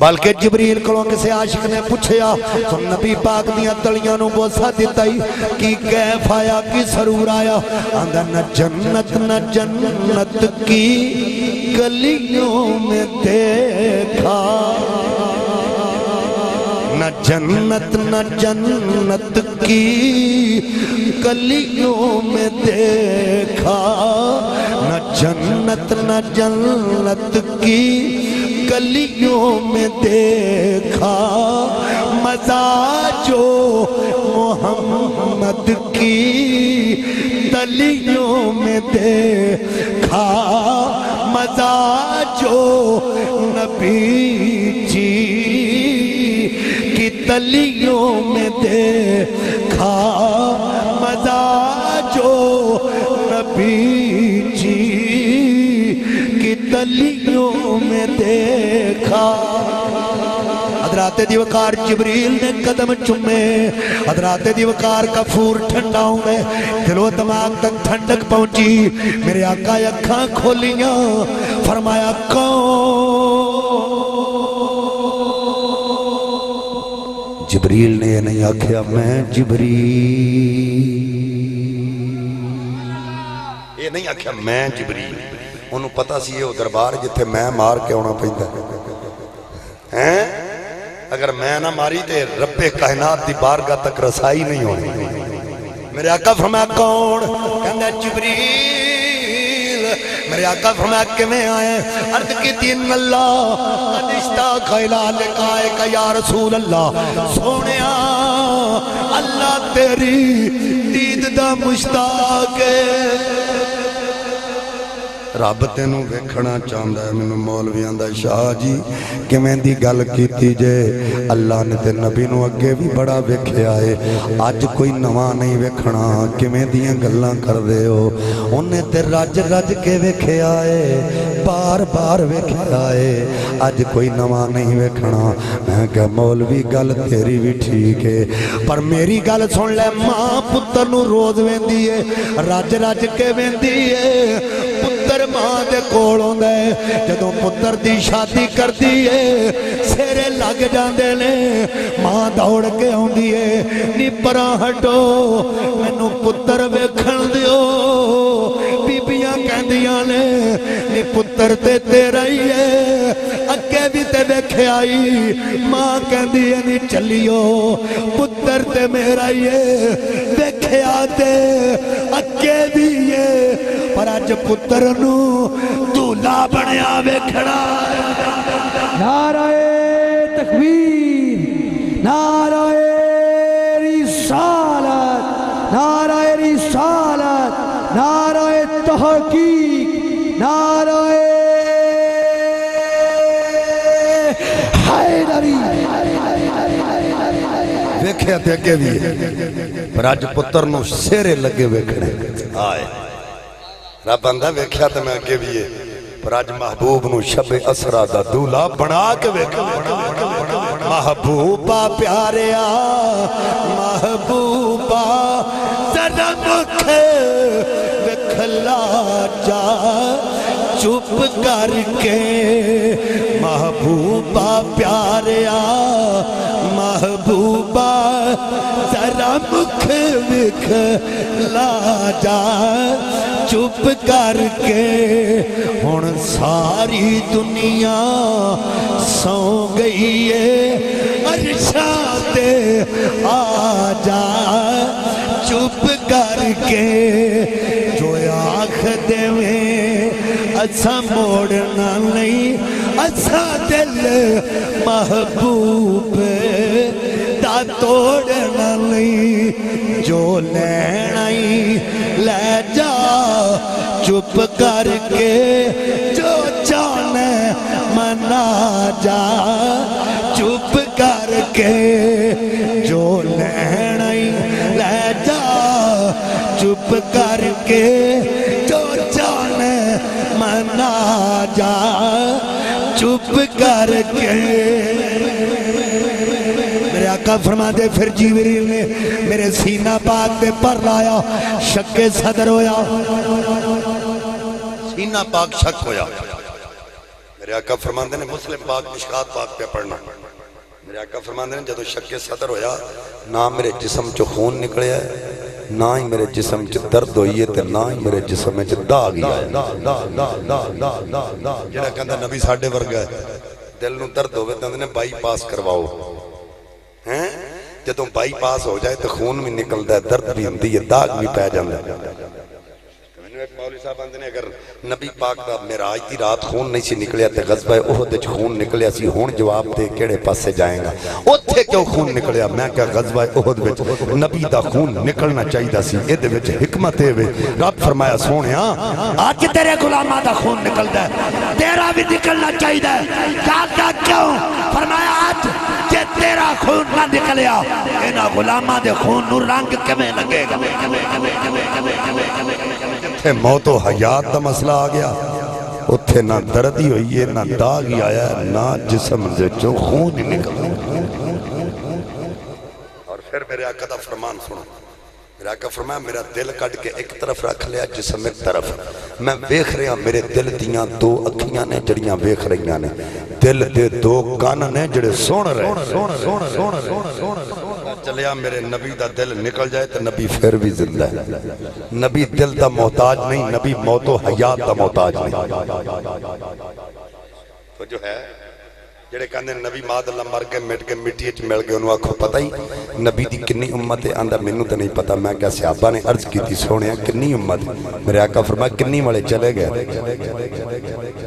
بلکہ جبریل کولوں کسے عاشق نے پوچھیا تو نبی پاک دیاں تلیاں نو بوسا دیتا ہی کی کیف آیا کی سرور آیا آندہ نہ جنت کی گلیوں میں دیکھا نہ جنت کی گلیوں میں دیکھا نہ جنت کی گلیوں میں دیکھا مزہ جو محمد کی تلیوں میں دیکھا مزہ جو نبی جی کی تلیوں میں دیکھا مزہ جو نبی جی کی تلیوں میں دیکھا حضرات دیوکار جبریل نے قدم چمے حضرات دیوکار کفور ٹھنڈا ہوئے دلو دماغ تک ٹھنڈک پہنچی میرے آقا اکھاں کھولیاں فرمایا کون جبریل نے یہ نہیں آکھیا میں جبریل آخیا میں جبریل انہوں پتا سی یہ دربار جتھے میں مار کے آنا پہندا ہیں اگر میں نہ ماری تے رب کائنات دی بارگاہ تک رسائی نہیں ہونی میرے آقا فرمایا کون کہندا جبریل میرے آقا فرمایا کہ میں آئے عرض کی تین اللہ قد اشتاق الى لقائک یا رسول اللہ سونیا اللہ تیری دید دا مشتاق رب تینوں ویکھنا چاہندا ہے مینوں مولویاں دا شاہ جی کیویں دی گل کیتی جے اللہ نے تے نبی نوں اگے بھی بڑا ویکھیا ہے اج کوئی نواں نہیں ویکھنا کیویں دیاں گلاں کردے ہو اونے تے رج رج کے ویکھیا ہے بار بار ویکھیا ہے اج کوئی نواں نہیں ویکھنا میں کہ مولوی گل تیری بھی ٹھیک ہے پر میری گل سن لے ماں پتر نوں روز ویندی ہے رج رج کے ویندی ہے پتر ماں دے کول ہوندا ہے جدوں پتر دی شادی کردی ہے سیرے لگ جاندے نے ماں دوڑ کے آوندی ہے نی پراں ہٹو مینوں پتر ویکھن دیو بیبیاں کہندیاں نے نی پتر تے تیرا ہی ہے اگے بھی تے ویکھیا آئی ماں کہندی ہے نی چلیو پتر تے میرا ہی ہے ویکھیا تے اگے بھی ہے پر اج پتر نو دولہا بنیا ویکھنا نعرہ تکبیر نعرہ رسالت نعرہ رسالت نعرہ تحقیق نعرہ حیدری ویکھیا تے اگے بھی پر اج پتر نو سیرے لگے ویکھنے آئے رب آندا ویکھیا تے میں اگے بھی ہے پر اج محبوب نو شب اسرا دا دولہا بنا کے ویکھنا محبوبہ پیاریا محبوبہ ذرا مکھ وکھلا جا چپ کر کے محبوبہ پیاریا محبوبہ ذرا مکھ وکھلا جا چپ کر کے ہن ساری دنیا سو گئی ہے عرشاں تے آ جا چپ کر کے جو آنکھ دے میں اسا موڑنا نہیں اسا دل محبوب دا توڑنا نہیں جو لینا ہی لے جا چپ کر کے جو جانے منا جا چپ کر کے جو لینا ہی لے جا چپ کر کے جو جانے منا جا چپ کر کے میرے آقا فرما دے پھر جبریل نے میرے سینہ پاک دے پر لایا شک صدر ہویا سینہ پاک شک ہویا میرے آقا فرما دے نے مسلم پاک مشکات پاک پہ پڑھنا میرے آقا فرما دے نے جدو شک صدر ہویا نہ میرے جسم چو خون نکلے ہے نہ ہی میرے جسم چ درد ہوئی ہے تے نہ ہی میرے جسم چ داغ ہی آیا جڑا کہندا نبی ساڈے ورگا ہے دل نو درد ہوے تے نے بائی پاس کرواؤ ہیں جدوں بائی پاس ہو جائے تو خون بھی نکلدا ہے درد بھی ہوندی ہے داغ بھی پے جاندا ہے ایک مولوی صاحب آندے نے اگر نبی پاک دا معراج دی رات خون نہیں سی نکلیا تے غزوہ احد وچ خون نکلیا سی ہن جواب دے کیڑے پاسے جائیں گا اوتھے کیوں خون نکلیا میں کہ غزوہ احد وچ نبی دا خون نکلنا چاہیدا سی اے دے وچ حکمت اے وے رب فرمایا سونیا اج تیرے غلاماں دا خون نکلدا ہے تیرا بھی نکلنا چاہیدا ہے کیا کیوں فرمایا اج جے تیرا خون نہ نکلیا انہاں غلاماں دے خون نو رنگ کیویں لگے گا موت و حیات دا مسئلہ آ گیا اتھے نہ درد ہی ہوئی ہے نہ داغ ہی آیا ہے نہ جسم سے جو خون ہی نکل اور پھر میرے آقا دا فرمان سنو میرے آقا فرمایا میرا دل کٹ کے ایک طرف رکھ لیا جسم ایک طرف میں ویکھ رہا میرے دل دیاں دو اکھیاں نے جڑیاں ویکھ رہیاں نے دل دے دو کان نے جڑے سن رہے چلیا میرے نبی دا دل نکل جائے تو نبی پھر بھی زندہ ہے نبی دل دا محتاج نہیں نبی موت و حیات دا محتاج نہیں تو جو ہے جڑے کہندے نبی ماد اللہ مر کے مٹ کے مٹی وچ مل گئے انہوں آکھو پتہ ہی نبی دی کنی امت ہے آندا مینوں تے نہیں پتہ میں کیا صحابہ نے عرض کیتی سونیا کنی امت میرے آقا فرمایا کنی والے چلے گئے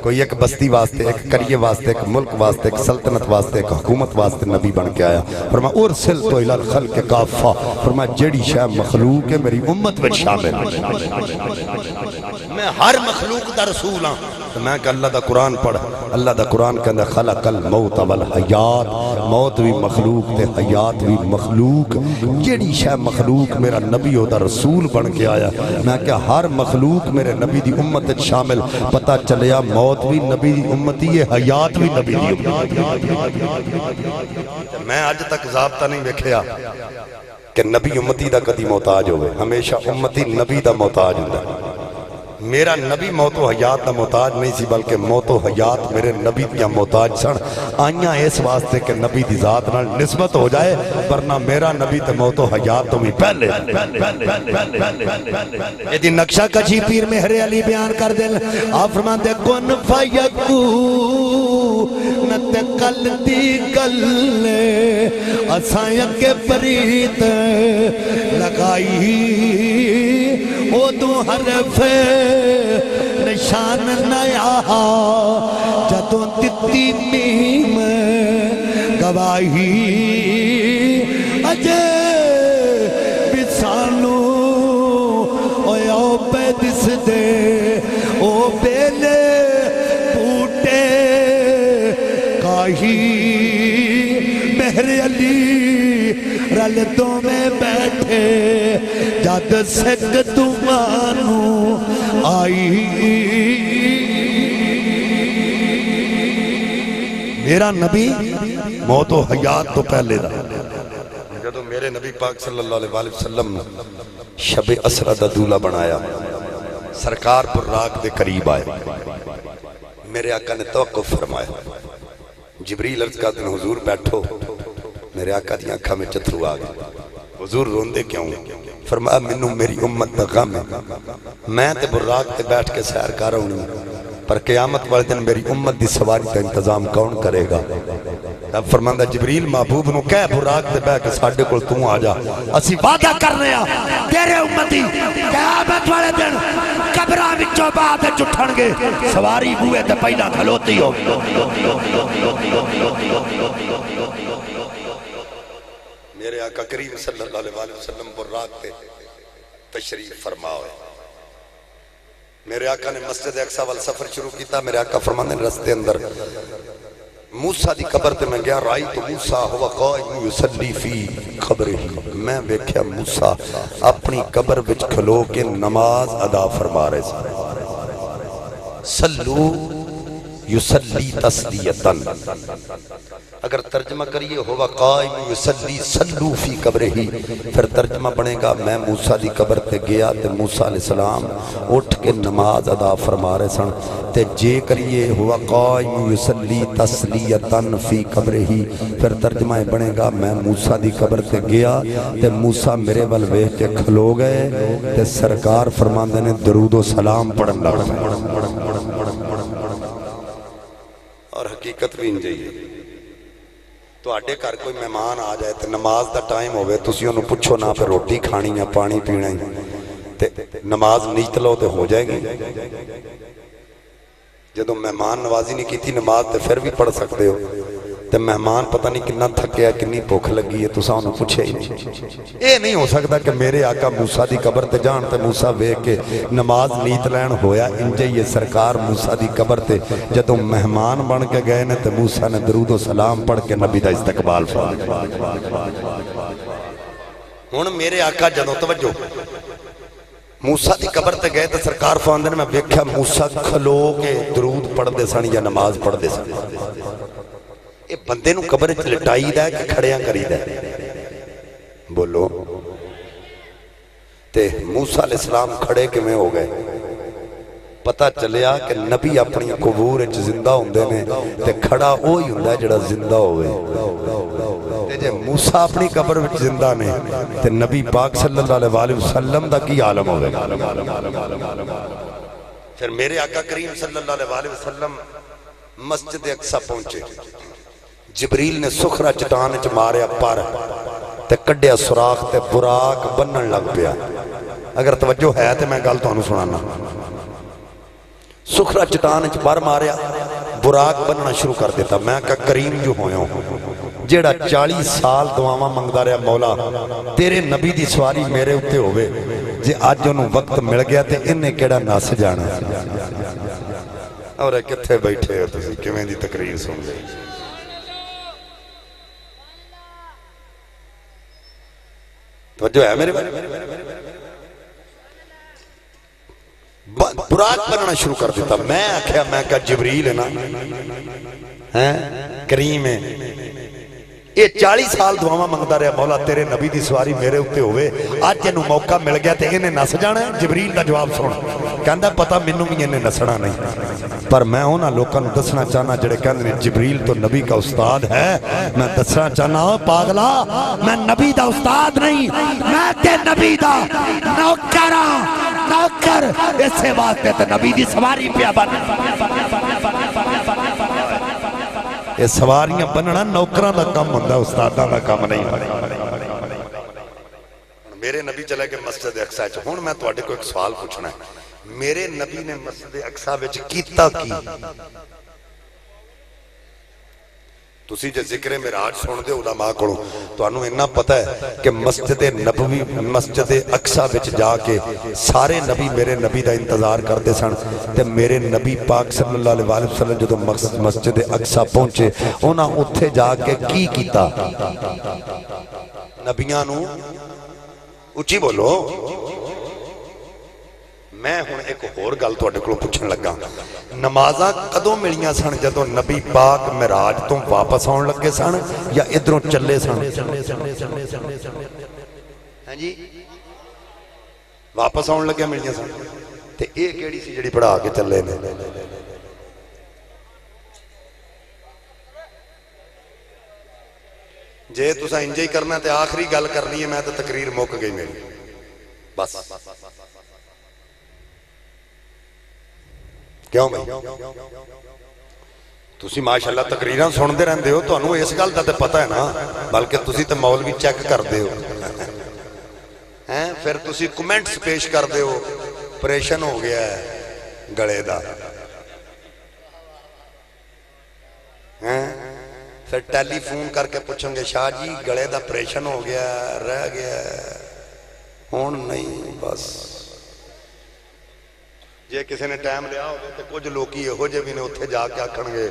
کوئی ایک بستی واسطے ایک قریے واسطے ایک ملک واسطے ایک سلطنت واسطے ایک حکومت واسطے نبی بن کے آیا فرمایا ارسلت الی الخلق کافہ فرمایا جیڑی شے مخلوق ہے میری امت وچ شامل میں ہر مخلوق دا رسول ہاں تو میں کہ اللہ دا قرآن پڑھ اللہ دا قرآن کہندا خلق الموت والحیات موت بھی مخلوق تے حیات بھی مخلوق جیڑی شے مخلوق میرا نبی دا رسول بن کے آیا میں کہ ہر مخلوق میرے نبی دی امت شامل پتہ چلیا موت بھی نبی دی امتی ہے حیات بھی نبی دی امتی میں آج تک ضابطہ نہیں ویکھیا کہ نبی امتی دا کدی محتاج ہوئے ہمیشہ امتی نبی دا محتاج ہوتا میرا نبی موت و حیات دا محتاج نہیں سی بلکہ موت و حیات میرے نبی دیا محتاج سن آئیاں اس واسطے کہ نبی دی ذات نال نسبت ہو جائے ورنہ میرا نبی تے موت و حیات تو بھی پہلے یہ دی نقشہ کچھی پیر مہر علی بیان کر دل آپ فرمان دے کن فیکونت کل دی گلے اسائیں کے پریت لگائی او دو حرف نشان نیا جدوں تتی میم گواہی اجے بسانو او پہ دس دے او بیلے بوٹے کاہی مہر علی رلتوں میں بیٹھے جد سک تمانو آئی میرا نبی موت و حیات تو پہلے دا جدو میرے نبی پاک صلی اللہ علیہ وسلم شب اسرہ دا دولہ بنایا سرکار پر راک دے قریب آئے میرے آقا نے توقف فرمایا جبریل عرض کا دن حضور بیٹھو میرے آقا دی آنکھا میں چترو آگئے حضور روندے کیوں فرمایا منوں میری امت دا غم ہے میں تے براق تے بیٹھ کے سیر کر رہا ہوں پر قیامت والے دن میری امت دی سواری کا انتظام کون کرے گا اب فرماندہ جبریل محبوب نو کہہ براق تے بیٹھ کے ساڑھے کل توں آ جا اسی وعدہ کر رہے ہیں تیرے امتی قیامت والے دن قبرہ وچوں بعد چٹھن گے سواری بوئے تے پہلا کھلوتی ہو میرے آقا کریم صلی اللہ علیہ وسلم براق تے تشریف فرماؤے میرے آقا نے مسجد اقصی وال سفر شروع کیتا میرے آقا فرمانے رستے اندر موسیٰ دی قبر تے میں گیا رائی تو موسیٰ ہوا قائم یسلی فی قبرہ میں بیکھیا موسیٰ اپنی قبر وچ کھلو کے نماز ادا فرما رہے سے سلو یسلی تسلیتن اگر ترجمہ کریے ہوا قائم یسلی سلو فی قبرہ پھر ترجمہ بنے گا میں موسیٰ دی قبر تے گیا تے موسیٰ علیہ السلام اٹھ کے نماز ادا فرما رہے سن تے جے کریے ہوا قائم یسلی تسلیتن فی قبرہ پھر ترجمہ بنے گا میں موسیٰ دی قبر تے گیا تے موسیٰ میرے ول ویکھ کے کھلو گئے تے سرکار فرماندے نے درود و سلام پڑھن لگ پڑھن اور حقیقت بھی انجائیے تو آڈے کر کوئی مہمان آ جائے تے نماز دا ٹائم ہوئے تسی انہوں پچھو نہ پہ روٹی کھانی یا پانی پینا تے نماز نیچ لو تے ہو جائے گی جدو مہمان نوازی نہیں کی تھی نماز تے پھر بھی پڑھ سکتے ہو تے مہمان پتہ نہیں کنا تھکیا کنی بھوک لگی ہے تساں انہوں پوچھے ہی نہیں اے نہیں ہو سکتا کہ میرے آقا موسیٰ دی قبر تے جان تے موسیٰ ویکھ کے نماز نیت لین ہویا انجائیے سرکار موسیٰ دی قبر تے جدو مہمان بن کے گئے نے تے موسیٰ نے درود و سلام پڑھ کے نبی دا استقبال فرمایا ہن میرے آقا جدو توجہ موسیٰ دی قبر تے گئے تے سرکار فرماندے نے میں ویکھیا موسیٰ کھلو کے درود پڑھ دے سن یا نماز پڑھ دے سن یہ بندے نو قبر وچ لٹائی دا ہے کہ کھڑیاں کری دا ہے بولو تے موسیٰ علیہ السلام کھڑے کیویں ہو گئے پتہ چلیا کہ نبی اپنی قبور وچ زندہ ہوندے نے تے کھڑا وہی ہوندا جڑا زندہ ہوئے تے جے موسیٰ اپنی قبر وچ زندہ نے تے نبی پاک صلی اللہ علیہ وسلم دا کی عالم ہوئے گا۔ پھر میرے آقا کریم صلی اللہ علیہ وسلم مسجد اقصی پہنچے، جبریل نے سخرہ چٹان وچ ماریا پر تے کڈیا سوراخ تے براق بنن لگ پیا۔ اگر توجہ ہے تے میں گل تانوں سنانا۔ سخرہ چٹان وچ پر ماریا، براق بننا شروع کر دیتا۔ میں کہا کریم جو ہویا جیڑا 40 سال دعاواں منگدا رہیا مولا تیرے نبی دی سواری میرے اتے ہوئے، جے اج انہوں وقت مل گیا تے انہیں کیڑا نس جانا۔ اور کتھے بیٹھے ہو تسی کیویں دی تقریر سن لے۔ توجہ ہے میرے بھائی؟ براق بننا شروع کر دیتا۔ میں آکھیا میں کہا جبریل ہے نا کریم ہے، یہ 40 سال دعاواں منگدا رہیا مولا تیرے نبی دی سواری میرے اتے ہوئے، اج انہوں موقع مل گیا تے انہیں نس جانا ہے۔ جبریل دا جواب سن، کہندا پتہ مینوں بھی انہیں نسنا نہیں، پر میں انہاں لوکاں نوں دسنا چاہنا جڑے کہندے نے جبریل تو نبی کا استاد ہے۔ میں دسنا چاہنا پاگلا میں نبی دا استاد نہیں، میں تے نبی دا نوکر ہاں، نوکر۔ اسے واسطے تے نبی دی سواری پیا بن۔ یہ سواریاں بننا نوکران دا کام ہوندا، استاداں دا کام نہیں۔ میرے نبی چلے گئے مسجد اقصی وچ۔ ہن میں تواڈے کو ایک سوال پوچھنا ہے، میرے نبی نے مسجد اقصی وچ کیتا کی؟ تسی جے ذکر معراج سن دے علماء کولوں تانوں اتنا پتہ ہے کہ مسجد نبوی مسجد اقصی وچ جا کے سارے نبی میرے نبی دا انتظار کردے سن تے میرے نبی پاک صلی اللہ علیہ وسلم جدوں مسجد اقصی پہنچے انہاں اوتھے جا کے کی کیتا؟ نبیاں نوں اچھی بولو۔ میں ہن ایک اور گل تواڈے کولوں پوچھن لگا، نمازاں کدوں ملیاں سن جدوں نبی پاک معراج تو واپس آن لگے سن یا ادھروں چلے سن؟ ہاں جی واپس آن لگے ملیاں سن تے اے کیڑی سی جڑی پڑھا کے چلے نے؟ جے تساں انج ہی کرنا تے آخری گل کرنی ہے، میں تے تقریر مک گئی میری بس۔ کیوں بھائی تسی ماشاءاللہ تقریراں سن دے رہندے ہو، تانوں اس گل دا تے پتہ ہے نا، بلکہ تسی تے مولوی چیک کر دے ہو ہیں، پھر تسی کمنٹس پیش کر دے ہو پریشن ہو گیا ہے گلے دا ہیں، پھر ٹیلی فون کر کے پوچھیں گے شاہ جی گلے دا پریشن ہو گیا رہ گیا ہون نہیں بس۔ جے کسی نے ٹائم لیا ہوگا تو کچھ لوکی ہو جے بھی نے اتھے جا کے آکھن گے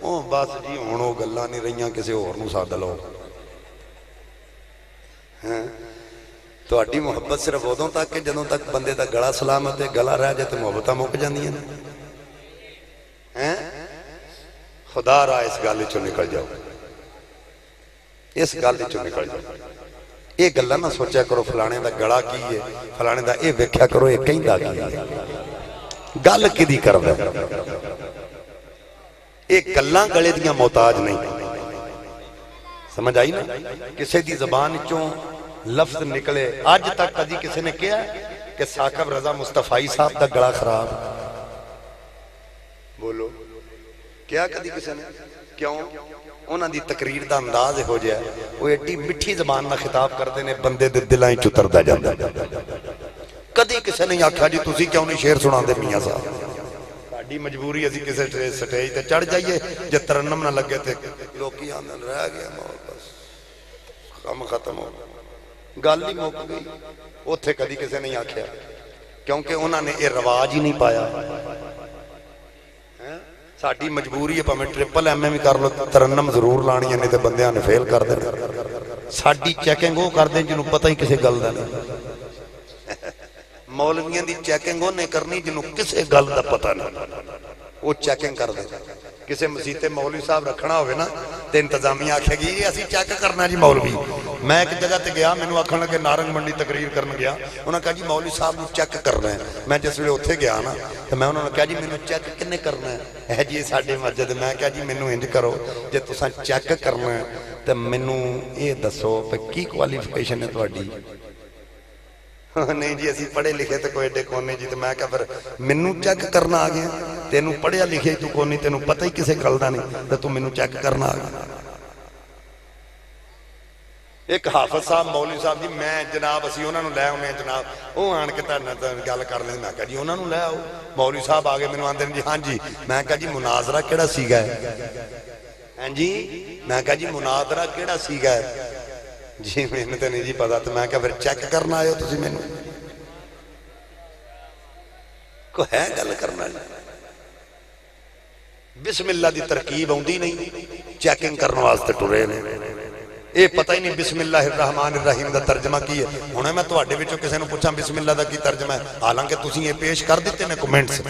اوہ بس جی ہونو گلہ نہیں رہیاں کسی اور نو سادہ لو۔ تو اڈی محبت صرف ادوں تک کہ جدوں تک بندے دا گلا سلامت ہے، گلا رہ جائے تو محبتاں مک جاندیاں ہیں۔ خدا را اس گل وچوں نکل جاؤ، اس گل وچوں نکل جاؤ۔ یہ گلا نہ سوچا کرو فلانے دا گلا کی ہے، فلانے دا یہ ویکھیا کرو یہ کہندا کی ہے، گل کدی کردا ہے۔ یہ گلاں گلے دیاں محتاج نہیں، سمجھ آئی نا؟ کسی دی زبان وچوں لفظ نکلے، آج تک کدی کسی نے کہا کہ ثاقب رضا مصطفی صاحب دا گلا خراب؟ بولو کیا کدی کسی نے؟ کیوں؟ انہاں دی تقریر دا انداز ہو جائے وہ ایڈی مٹھی زبان نہ خطاب کرتے نے بندے دے دلائیں چتردا جاندا۔ کدی کسی نے آکھا جی تسی کیوں نہیں شعر سنا دے میاں صاحب؟ ساڈی مجبوری اسی کسی سٹیج تے چڑھ جائیے جے ترنم نہ لگے تے لوکی آندن رہ گیا مول بس کم ختم ہو گل ہی مک گئی۔ اوتھے کدی کسی نے آکھیا کیونکہ انہاں نے یہ رواج ہی نہیں پایا۔ ساڈی مجبوری ہے پاویں ٹرپل ایم اے بھی کر لو ترنم ضرور لانی ہے نہیں تے بندیاں نے فیل کر دینا۔ ساڈی چیکنگ وہ کر دیں جنوں پتہ ہی کسی گل دا نہیں۔ مولویاں دی چیکنگ وہ نہیں کرنی جنوں کسی گل دا پتہ نہیں، وہ چیکنگ کر دیں۔ کسی مسیتے مولوی صاحب رکھنا ہوئے نا تے انتظامیہ آکھے گی اسی چیک کرنا جی مولوی میں ایک جگہ تے گیا مینوں آکھن لگے نارنگ منڈی تقریر کرن گیا انہاں کہا جی مولوی صاحب نوں چیک کرنا ہے میں جس ویلے اوتھے گیا نا تے میں انہاں نوں کہا جی مینوں چیک کنے کرنا ہے جی ساڈے مسجد میں کہا جی مینوں انج کرو جے تساں چیک کرنا ہے تے مینوں یہ دسو کہ کی کوالیفیکیشن ہے تہاڈی نہیں جی اسی پڑھے لکھے تے کوئی ایڈے کونے جی تے میں کہا پھر مینوں چیک کرنا آ گیا تینوں پڑھیا لکھے تو کوئی نہیں تینوں پتہ ہی کسے گل دا نہیں تے تو مینوں چیک کرنا آ گیا ایک حافظ صاحب مولوی صاحب جی میں جناب اسی انہاں نوں لے آونے جناب او آن کے تہاڈے نال گل کر لیں میں کہا جی انہاں نوں لے آؤ مولوی صاحب آگے مینوں آندے جی ہاں جی میں کہا جی مناظرہ کیڑا سیگا ہاں جی میں کہا جی مناظرہ کیڑا سیگا جی مینوں تے نہیں جی پتا تے میں کہا پھر چیک کرنا آئے ہو تسی مینوں کو ہے گل کرنا بسم اللہ دی ترکیب آوندی نہیں چیکنگ کرنے واسطے ٹرے نے اے پتہ ہی نہیں بسم اللہ الرحمن الرحیم دا ترجمہ کی ہے ہن میں تواڈے وچوں کسے نوں پوچھاں بسم اللہ دا کی ترجمہ ہے حالانکہ تسی یہ پیش کر دیتے نے کمنٹس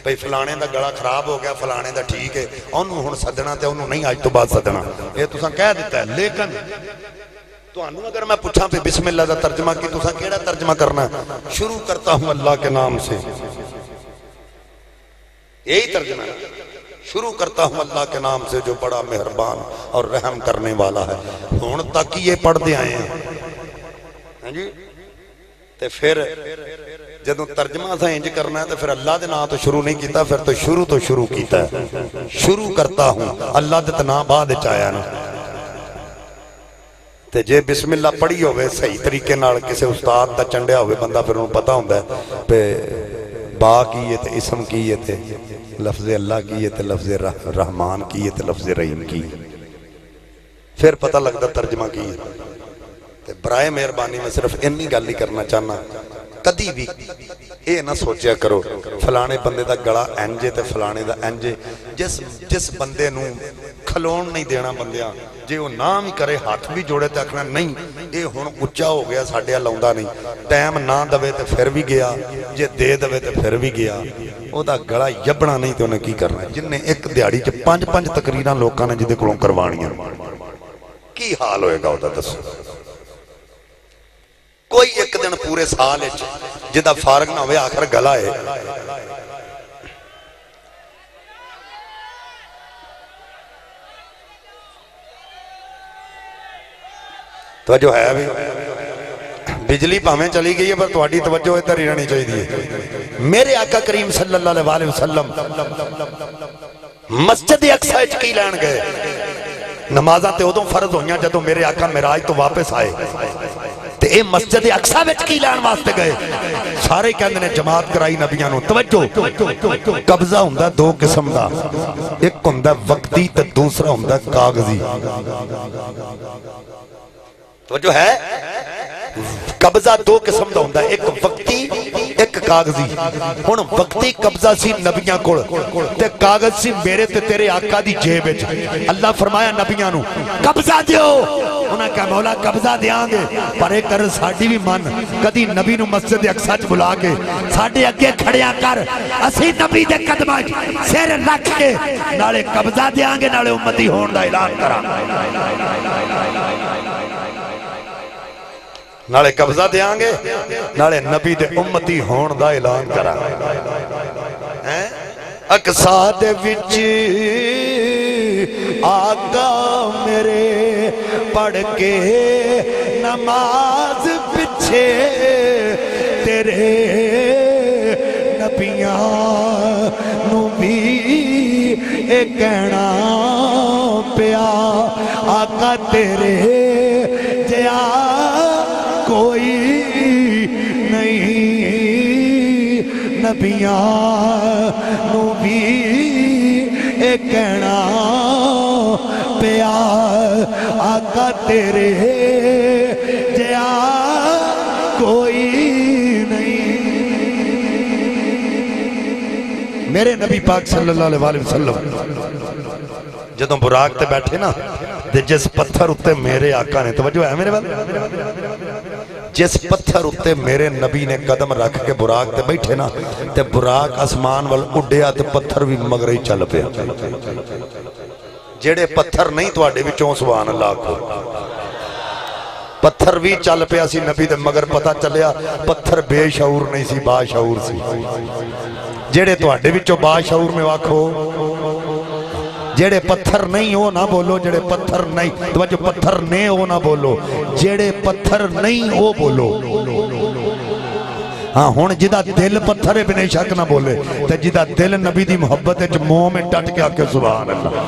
بھئی فلانے دا گلا خراب ہو گیا فلانے دا ٹھیک ہے اونوں ہن سدنا تے اونوں نہیں اج تو بعد سدنا اے تساں کہہ دیتا ہے لیکن تانوں اگر میں پوچھاں پہ بسم اللہ دا ترجمہ کی تساں کیڑا ترجمہ کرنا ہے شروع کرتا ہوں اللہ کے نام سے یہی ترجمہ ہے شروع کرتا ہوں اللہ کے نام سے جو بڑا مہربان اور رحم کرنے والا ہے ہون تک یہ پڑھ دے آئے ہیں جی تے پھر جدوں ترجمہ تھا انج کرنا ہے تو پھر اللہ دے نام تو شروع نہیں کیتا پھر تو شروع کیتا ہے شروع کرتا ہوں اللہ دے نام بعد وچ آیا نا تے جے بسم اللہ پڑھی ہوئے صحیح طریقے نال کسے استاد دا چنڈیا ہوئے بندہ پھر انہوں پتہ ہوندا ہے پہ با کیے تے اسم کیے تے لفظ اللہ کیے تے لفظ رحمان کیے تے لفظ رحیم کیے پھر پتہ لگتا ترجمہ کیے تے برائے مہربانی میں صرف انی گل ہی کرنا چاہنا کدی بھی اے نہ سوچیا کرو فلانے بندے دا گڑا انجے تے فلانے دا انجے جس بندے نوں کھلون نہیں دینا بندیاں جے وہ نام ہی کرے ہاتھ بھی جوڑے تے آکھنا نہیں اے ہن اچا ہو گیا ساڈے لاوندا نہیں ٹائم نہ دوے تے پھر بھی گیا جے دے دوے تے پھر بھی گیا او دا گلا یبنا نہیں تے انہیں کی کرنا جن نے ایک دیہڑی چ 5 تقریراں لوکاں نے جدے کولوں کروانیاں کی حال ہوئے گا او دا دسو کوئی ایک دن پورے سال وچ جدا فارغ نہ ہوئے آخر گلا ہے توجہ ہے ابھی بجلی پاویں چلی گئی ہے پر تہاڈی توجہ ادھر ہی رہنی چاہیے میرے آقا کریم صلی اللہ علیہ وسلم مسجد اقصی وچ کی لین گئے نمازاں تے ادوں فرض ہوئیاں جدوں میرے آقا معراج تو واپس آئے تے اے مسجد اقصی وچ کی لین واسطے گئے سارے کہندے نے جماعت کرائی نبیاں نوں توجہ قبضہ ہوندا دو قسم دا ایک ہوندا وقتی تے دوسرا ہوندا کاغذی توجہ ہے قبضہ دو قسم دا ہوندا ایک وقتی ایک کاغذی ہن وقتی قبضہ سی نبیاں کول تے کاغذ سی میرے تے تیرے آقا دی جیب وچ اللہ فرمایا نبیاں نوں قبضہ دیو انہاں کہا مولا قبضہ دیاں گے پر ایک کر ساڈی بھی من کدی نبی نوں مسجد اقصی وچ بلا کے ساڈے اگے کھڑیا کر اسی نبی دے قدماں وچ سر رکھ کے نالے قبضہ دیاں گے نالے امتی ہون دا اعلان کراں نالے قبضہ دیاں گے نالے نبی دے امتی ہون دا اعلان کرا اقصی دے وچ آقا میرے پڑھ کے نماز پچھے تیرے نبیاں نو بھی اے کہنا پیا آقا تیرے جیا کوئی نہیں نبیاں نو بھی اے کہنا پیا آقا تیرے جیا کوئی نہیں میرے نبی پاک صلی اللہ علیہ وسلم جدوں براق تے بیٹھے نا جس پتھر اتے میرے آقا نے توجہ ہے میرے بات جس پتھر اتے میرے نبی نے قدم رکھ کے براق تے بیٹھے نا تے براق اسمان وال اڈیا تے پتھر بھی مگر ہی چل پیا جیڑے پتھر نہیں تو آڈے بھی چون سبحان اللہ کو پتھر بھی چل پیا سی نبی دے مگر پتہ چلیا پتھر بے شعور نہیں سی باشعور سی جڑے تواڈے وچوں باشعور میں واکھو جڑے پتھر نہیں ہو نہ بولو جڑے پتھر نہیں توجہ پتھر نے ہو نہ بولو جڑے پتھر نہیں ہو بولو ہاں ہن جدا دل پتھر ہے بے شک نہ بولے تے جدا دل نبی دی محبت وچ منہ میں ڈٹ کے آکے سبحان اللہ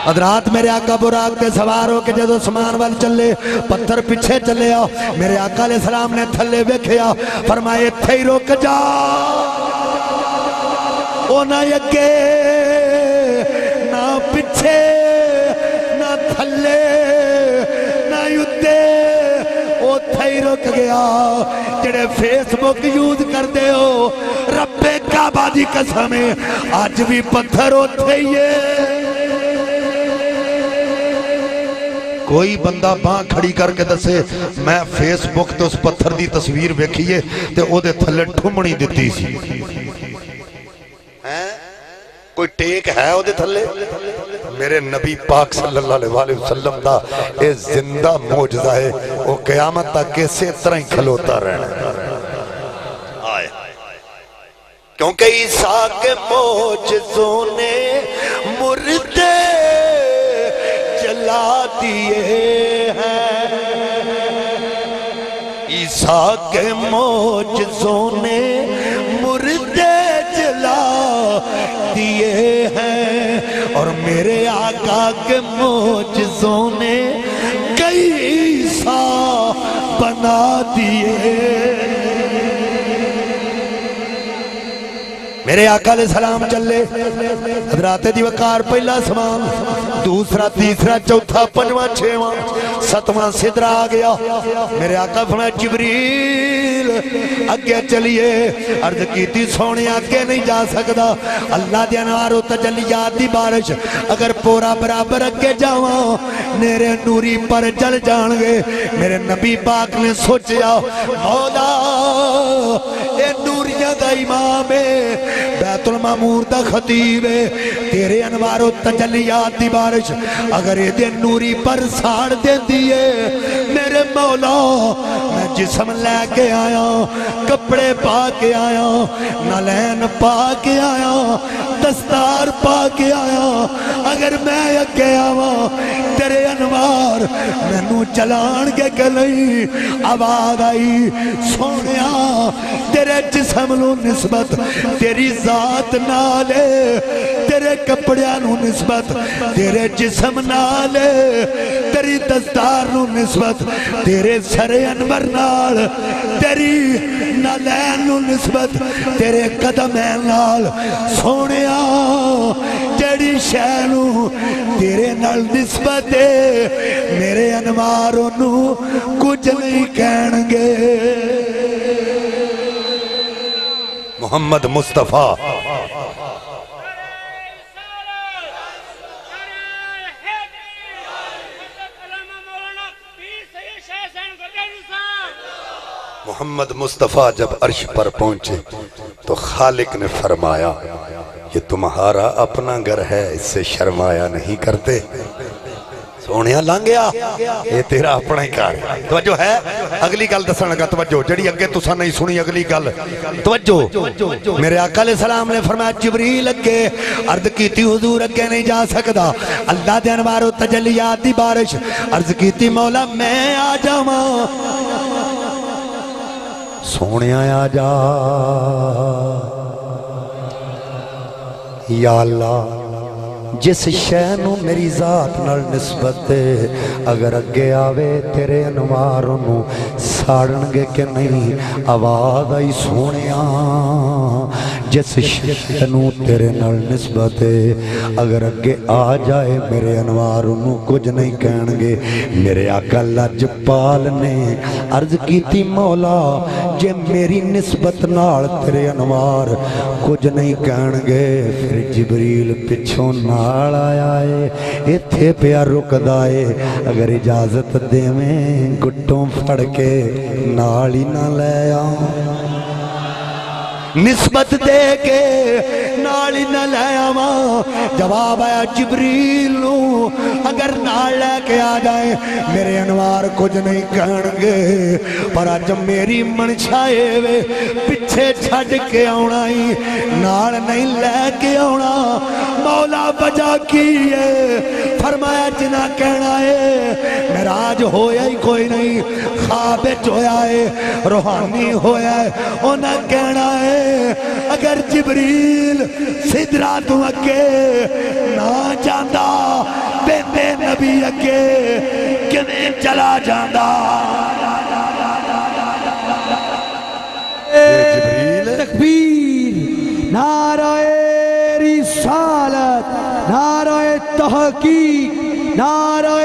حضرات میرے آقا براق تے سوار ہو کے جدو سمان وال چلے پتھر پیچھے چلے آ میرے آقا علیہ السلام نے تھلے ویکھیا فرمائے تھے ہی رک جا او نہ یکے نہ پیچھے نہ تھلے نہ یوتے او تھے ہی رک گیا جڑے فیس بک یوز کر دے ہو رب کعبہ دی قسم ہے آج بھی پتھر ہوتے ہی ہے کوئی بندہ باں کھڑی کر کے دسے میں فیس بک تے اس پتھر دی تصویر ویکھیے تے او دے تھلے ٹھمڑی دتی سی کوئی ٹیک ہے او دے تھلے میرے نبی پاک صلی اللہ علیہ وسلم دا اے زندہ معجزہ ہے وہ قیامت تک کیسے طرح ہی کھلوتا رہنا آئے کیونکہ عیسیٰ کے معجزوں نے مردے جلا دیے ہیں عیسیٰ کے معجزوں نے مردے جلا دیے ہیں اور میرے آقا کے معجزوں نے کئی عیسیٰ بنا دیے میرے آقا علیہ السلام چلے حضرات دی وقار پہلا سمان دوسرا تیسرا چوتھا پنجواں چھواں ستواں سدرہ آ گیا میرے آقا فرمایا جبریل اگے چلیے عرض کیتی سونے آگے نہیں جا سکتا اللہ دے انوار و تجلیات دی بارش اگر پورا برابر اگے جاواں میرے نوری پر جل جان گے میرے نبی پاک نے سوچیا مولا اے نوریاں دا امام ہے بیت المعمور دا خطیب ہے تیرے انوار و تجلیات دی بارش اگر یہ دے نوری پر ساڑ دے دیئے میرے مولا میں جسم لے کے آیا کپڑے پا کے آیا نالین پا کے آیا دستار پا کے آیا اگر میں اگے آوا تیرے انوار میں نو چلان کے گلئی آواز آئی سونیا تیرے جسم نو نسبت تیری ذات نالے تیرے کپڑیاں نو نسبت تیرے جسم نالے تیری دستار نو نسبت تیرے سر انور نال تیری نالین نو نسبت تیرے قدمین نال سونیا جڑی شہنو تیرے نال نسبت میرے انواروں نو کچھ نہیں کہنگے محمد مصطفیٰ محمد مصطفیٰ جب عرش پر پہنچے تو خالق نے فرمایا یہ تمہارا اپنا گھر ہے اس سے شرمایا نہیں کرتے سونیا لانگیا یہ تیرا اپنا ہی کار ہے توجہ ہے اگلی گل دسن لگا توجہ جڑی اگے تساں نہیں سنی اگلی گل توجہ میرے آقا علیہ السلام نے فرمایا جبریل اگے عرض کیتی حضور اگے نہیں جا سکدا اللہ دے انوار و تجلیات دی بارش عرض کیتی مولا میں آ جاواں سونیا آ جا یا اللہ جس شہنو میری ذات نال نسبت اگر اگے آوے تیرے انواروں نو ساڑنگے کہ نہیں آواز آئی سونیا جس شہنو تیرے نال نسبت اگر اگے آ جائے میرے انواروں نو کچھ نہیں کہنگے میرے آقا لجپال نے عرض کیتی مولا جے میری نسبت نال تیرے انوار کچھ نہیں کہنگے پھر جبریل پچھوں نال آیا ہے ایتھے پیا رک دائے اگر اجازت دے میں گھٹوں پھڑ کے نال ہی نہ لے آؤں نسبت دے کے نال ہی نہ لے آواں جواب آیا جبریل نو اگر نال لے کے آ جائیں میرے انوار کچھ نہیں کہن گے پر اج میری منشائے وے پیچھے چھڈ کے آنا ہی نال نہیں لے کے آنا مولا وجہ کی ہے فرمایا جنا کہنا ہے معراج ہویا ہی کوئی نہیں خواب وچ ہویا ہے روحانی ہویا ہے انہاں کہنا ہے اگر جبریل سدرا تو اگے نہ جاندا بیندے نبی اگے کیویں چلا جاندا تکبیر نعرہ رسالت نعرہ تحقیق نعرہ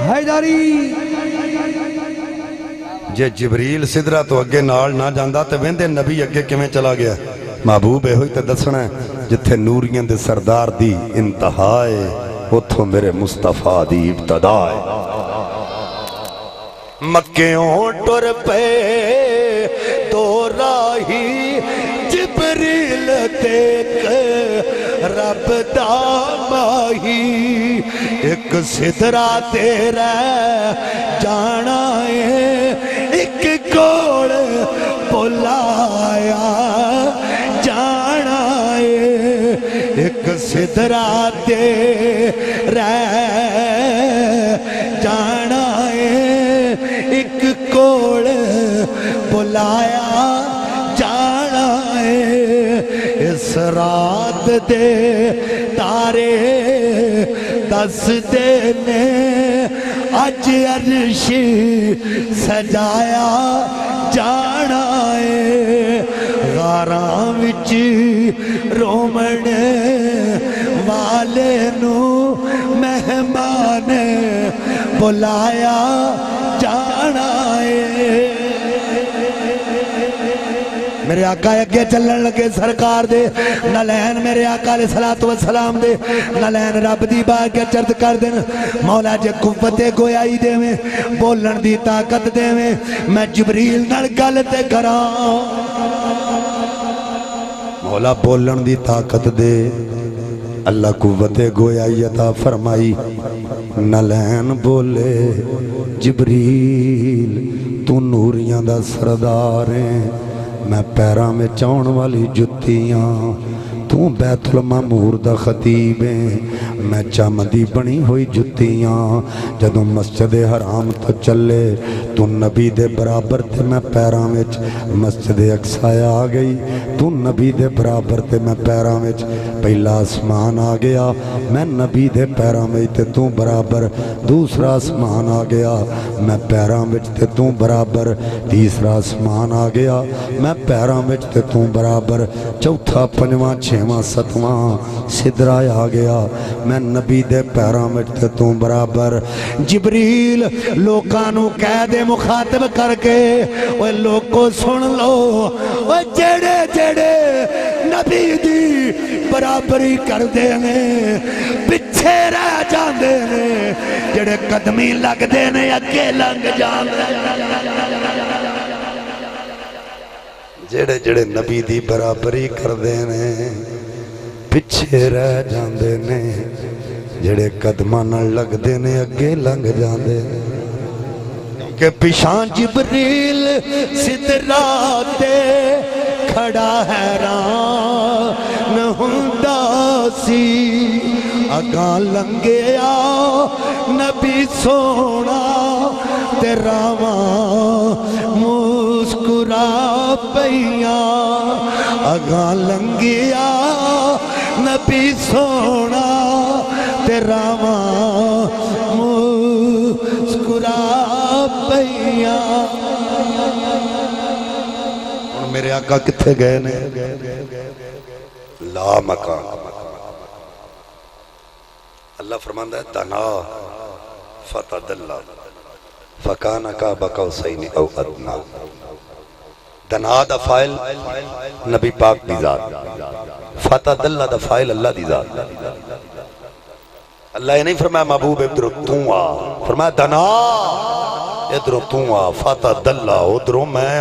حیدری جے جبریل سدرا تو اگے نال نہ جاندا تے ویندے نبی اگے کیویں چلا گیا محبوب ہوئی تے دسنا ہے جتھے نوریاں دے سردار دی انتہا ہے اتھوں میرے مصطفیٰ دی ابتدا ہے مکیوں ٹر پے تو راہی جبریل دیکھ رب دا ماہی ایک سدرا تیرا جانا ہے ایک کوڑ بلایا جانا ہے ایک سدرا تیرا جانا ہے ایک کوڑ بلایا جانا ہے اس رات دے تارے دس دینے اج عرش سجایا جانا ہے غاراں وچ رومن والے نو مہمان بلایا جانا ہے میرے آقا اگے چلن لگے سرکار دے نالین میرے آقا علیہ السلام دے نالین رب دی باہ کے چرد کر دین مولا جے قوت گویائی دے میں بولن دی طاقت دے میں میں جبریل نال گل تے کراں مولا بولن دی طاقت دے اللہ قوت گویائی عطا فرمائی نالین بولے جبریل تو نوریاں دا سردار ہے میں پیراں میں چاؤن والی جتیاں تو بیت المعمور دا خطیب ہے میں چمدی بنی ہوئی جتیاں جدوں مسجد حرام تو چلے تو نبی دے برابر تے میں پیراں وچ مسجد اقصی آ گئی تو نبی دے برابر تے میں پیراں وچ پہلا آسمان آ گیا میں نبی دے پیراں وچ تے تو برابر دوسرا آسمان آ گیا میں پیراں وچ تے تو برابر تیسرا آسمان آ گیا میں پیراں وچ تے تو برابر چوتھا پنجواں چھواں ستواں سدرا آ گیا میں نبی دے پیراں وچ تے تو برابر جبریل لوکاں نو کہہ دے مخاطب کر کے اوے لوکو سن لو اوے جڑے جڑے نبی دی برابری کر دے نے پچھے رہ جاندے نے جڑے قدمی لگ دے نے اگے لنگ جاندے جڑے جڑے نبی دی برابری کر دے نے پچھے رہ جاندے نے جڑے قدماں نال لگ دے نے اگے لنگ جاندے نے کہ پیشاں جبریل سدرا تے کھڑا حیران ہوندا سی اگاں لنگیا نبی سونا تے راواں مسکرا پیاں اگاں لنگیا نبی سونا تے راواں مسکرا پیاں میرے آقا کتھے گئے نے لا مکان اللہ فرماندا ہے دنا فتدلا فکان قاب قوسین او ادنا دنا دا فاعل نبی پاک دی ذات فتدلا دا فاعل اللہ دی ذات اللہ یہ نہیں فرمایا محبوب ادھر تو آ فرمایا دنا ادھر تو آ فتدلا ادھر میں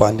5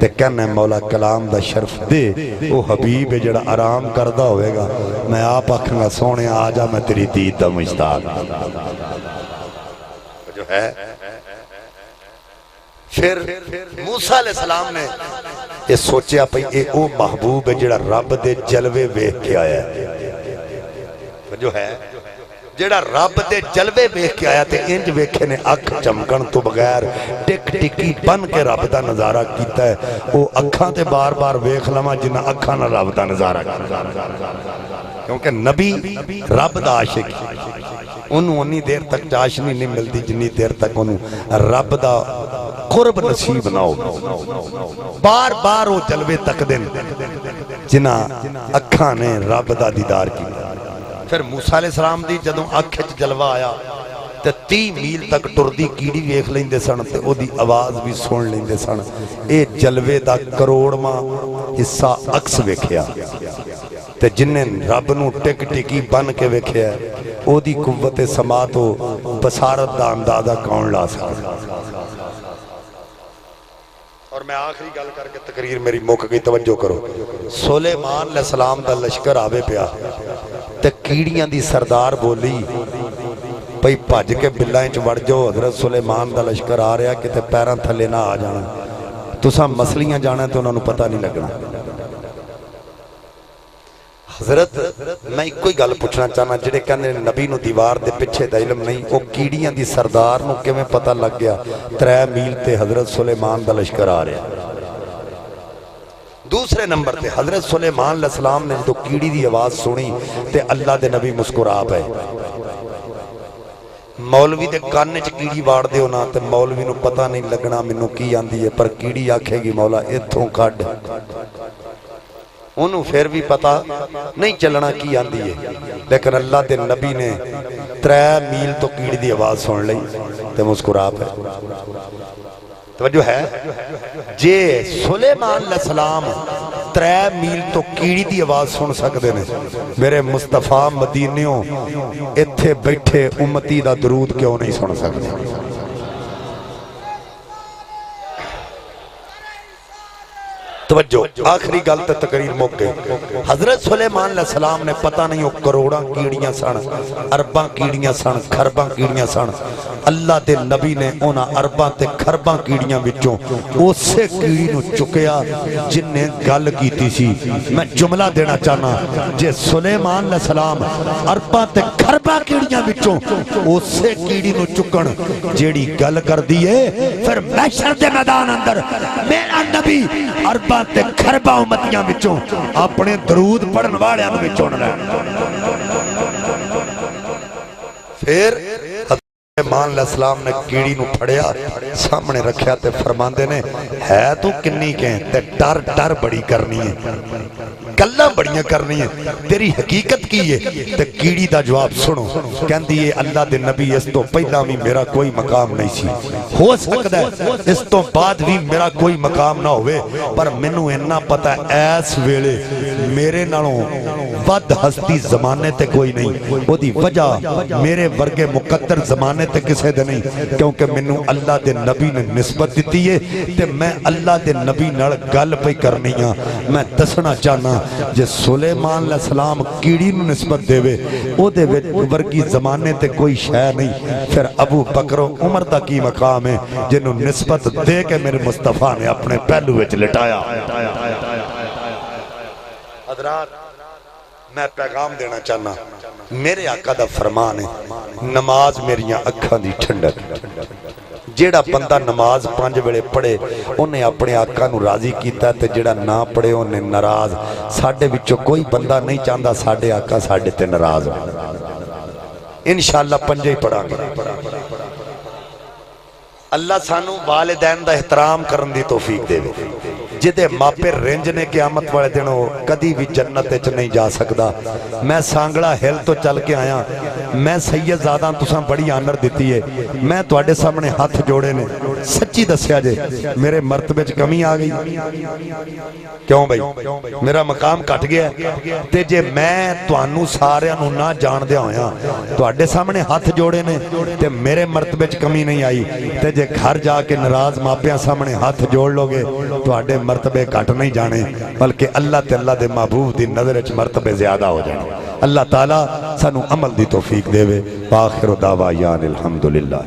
تے کہنا مولا کلام دا شرف دے وہ حبیب ہے جڑا آرام کردہ ہوئے گا میں آپ آکھاں گا سونے آجا میں تیری دید دا مشتاق جو ہے پھر موسیٰ علیہ السلام نے یہ سوچیا پئی اے او محبوب ہے جڑا رب دے جلوے ویکھ کے آیا ہے جو ہے جڑا رب دے جلوے ویکھ کے آیا تے انج ویکھے نے اکھ چمکن تو بغیر ٹک ٹکی بن کے رب دا نظارہ کیتا ہے وہ اکھاں تے بار بار ویکھ لواں جنہ اکھاں نہ رب دا نظارہ کیتا کیونکہ نبی رب دا عاشق انہوں انی دیر تک چاشنی نہیں ملتی جنی دیر تک انہوں رب دا قرب نصیب نہ ہو بار بار وہ جلوے تک دن جنہ اکھاں نے رب دا دیدار کی پھر موسیٰ علیہ السلام دی جدوں اکھچ جلوہ آیا تے 30 میل تک ٹردی کیڑی ویکھ لیندے سن تے او دی آواز بھی سن لیندے سن اے جلوے دا کروڑواں حصہ عکس ویکھیا تے جنہیں رب نو ٹک ٹکی بن کے ویکھیا او دی قوت سماعت و بصارت دا اندازہ کون لا سکتا اور میں آخری گل کر کے تقریر میری موقع کی توجہ کرو سلیمان علیہ السلام دا لشکر آوے پیا تے کیڑیاں دی سردار بولی پئی بھج کے بلائیں چ وڑ جاؤ حضرت سلیمان دا لشکر آ رہا کہ تے پیراں تھلے نہ آ جانا تساں مسلیاں جانا تے انہاں نوں پتہ نہیں لگنا حضرت میں کوئی گل پوچھنا چاہنا جڑے کہندے نبی نو دیوار دے پیچھے دا علم نہیں او کیڑیاں دی سردار نو کیویں پتہ لگ گیا 3 میل تے حضرت سلیمان دا لشکر آ رہا دوسرے نمبر تے حضرت سلیمان علیہ السلام نے جو کیڑی دی آواز سنی تے اللہ دے نبی مسکرا پئے مولوی دے کانے چ کیڑی واڑ دے ہونا تے مولوی نو پتہ نہیں لگنا مینوں کی آندی ہے پر کیڑی آکھے گی مولا ایتھوں کڈ انہوں پھر بھی پتہ نہیں چلنا کی آندی ہے لیکن اللہ دے نبی نے 3 میل تو کیڑی دی آواز سن لئی تے مسکرا پئے توجہ ہے جے سلیمان علیہ السلام 3 میل تو کیڑی دی آواز سن سکتے نے میرے مصطفیٰ مدینیوں ایتھے بیٹھے امتی دا درود کیوں نہیں سن سکتے توجہ آخری گل تے تقریر مک گئی حضرت سلیمان علیہ السلام نے پتہ نہیں وہ کروڑاں کیڑیاں سن ارباں کیڑیاں سن خرباں کیڑیاں سن اللہ دے نبی نے انہاں ارباں تے خرباں کیڑیاں وچوں اسے کیڑی نو چکیا جن نے گل کیتی سی میں جملہ دینا چاہنا جے سلیمان علیہ السلام ارباں تے خرباں کیڑیاں وچوں اسے کیڑی نو چکن جیڑی گل کر دیئے پھر محشر دے میدان اندر میرا نبی ارباں تے خرباں امتیاں وچوں اپنے درود پڑھن والیاں وچوں رہن پھر سلیمان علیہ السلام نے کیڑی نو پھڑیا سامنے رکھیا تے فرماندے نے ہے تو کنی کہیں تے ڈر بڑی کرنی ہے گلاں بڑیاں کرنی ہے تیری حقیقت کی ہے تے کیڑی دا جواب سنو کہندی ہے اللہ دے نبی اس تو پہلا بھی میرا کوئی مقام نہیں سی ہو سکتا ہے اس تو بعد بھی میرا کوئی مقام نہ ہوئے پر منو اتنا پتہ ایس ویلے میرے نالوں ود ہستی زمانے تے کوئی نہیں وہ دی وجہ میرے ورگے مقدر زمانے تے کسے دے نہیں کیونکہ منو اللہ دے نبی نے نسبت دیتی ہے تے میں اللہ دے نبی نال گل پئی کرنی ہاں میں دسنا چاہنا جے سلیمان علیہ السلام کیڑی نو نسبت دے وے او دے ورگی زمانے تے کوئی شے نہیں پھر ابو بکر و عمر دا کی مقام ہے جنہوں نسبت دے کے میرے مصطفیٰ نے اپنے پہلو وچ لٹایا حضرات میں پیغام دینا چاہنا میرے آقا دا فرمان ہے نماز میریاں اکھاں دی ٹھنڈک جیڑا بندہ نماز 5 ویلے پڑھے انہیں اپنے آقا نو راضی کیتا تے جیڑا نہ پڑھے انہیں ناراض ساڈے وچوں کوئی بندہ نہیں چاہندا ساڈے آقا ساڈے تے ناراض ہو انشاءاللہ 5 ہی پڑھاں گے اللہ سانو والدین دا احترام کرن دی توفیق دے جدے ماپے رنج نے قیامت والے دنوں کدی بھی جنت وچ نہیں جا سکدا میں سانگڑا ہل تو چل کے آیا میں سید زادہ تساں بڑی آنر دیتی ہے میں تواڈے سامنے ہاتھ جوڑے نے سچی دسیا جے میرے مرتبے چ کمی آ گئی کیوں بھائی میرا مقام کٹ گیا تے جے میں تانوں سارے نوں نہ جان دیا ہویا تواڈے سامنے ہاتھ جوڑے نے تے میرے مرتبے چ کمی نہیں آئی تے جے گھر جا کے ناراض ماپیاں سامنے ہاتھ جوڑ لو گے تواڈے مرتبے کٹ نہیں جانے بلکہ اللہ تے اللہ دے محبوب دی نظر وچ مرتبے زیادہ ہو جانے اللہ تعالی سانو عمل دی توفیق دے وے آخر دعوانا الحمدللہ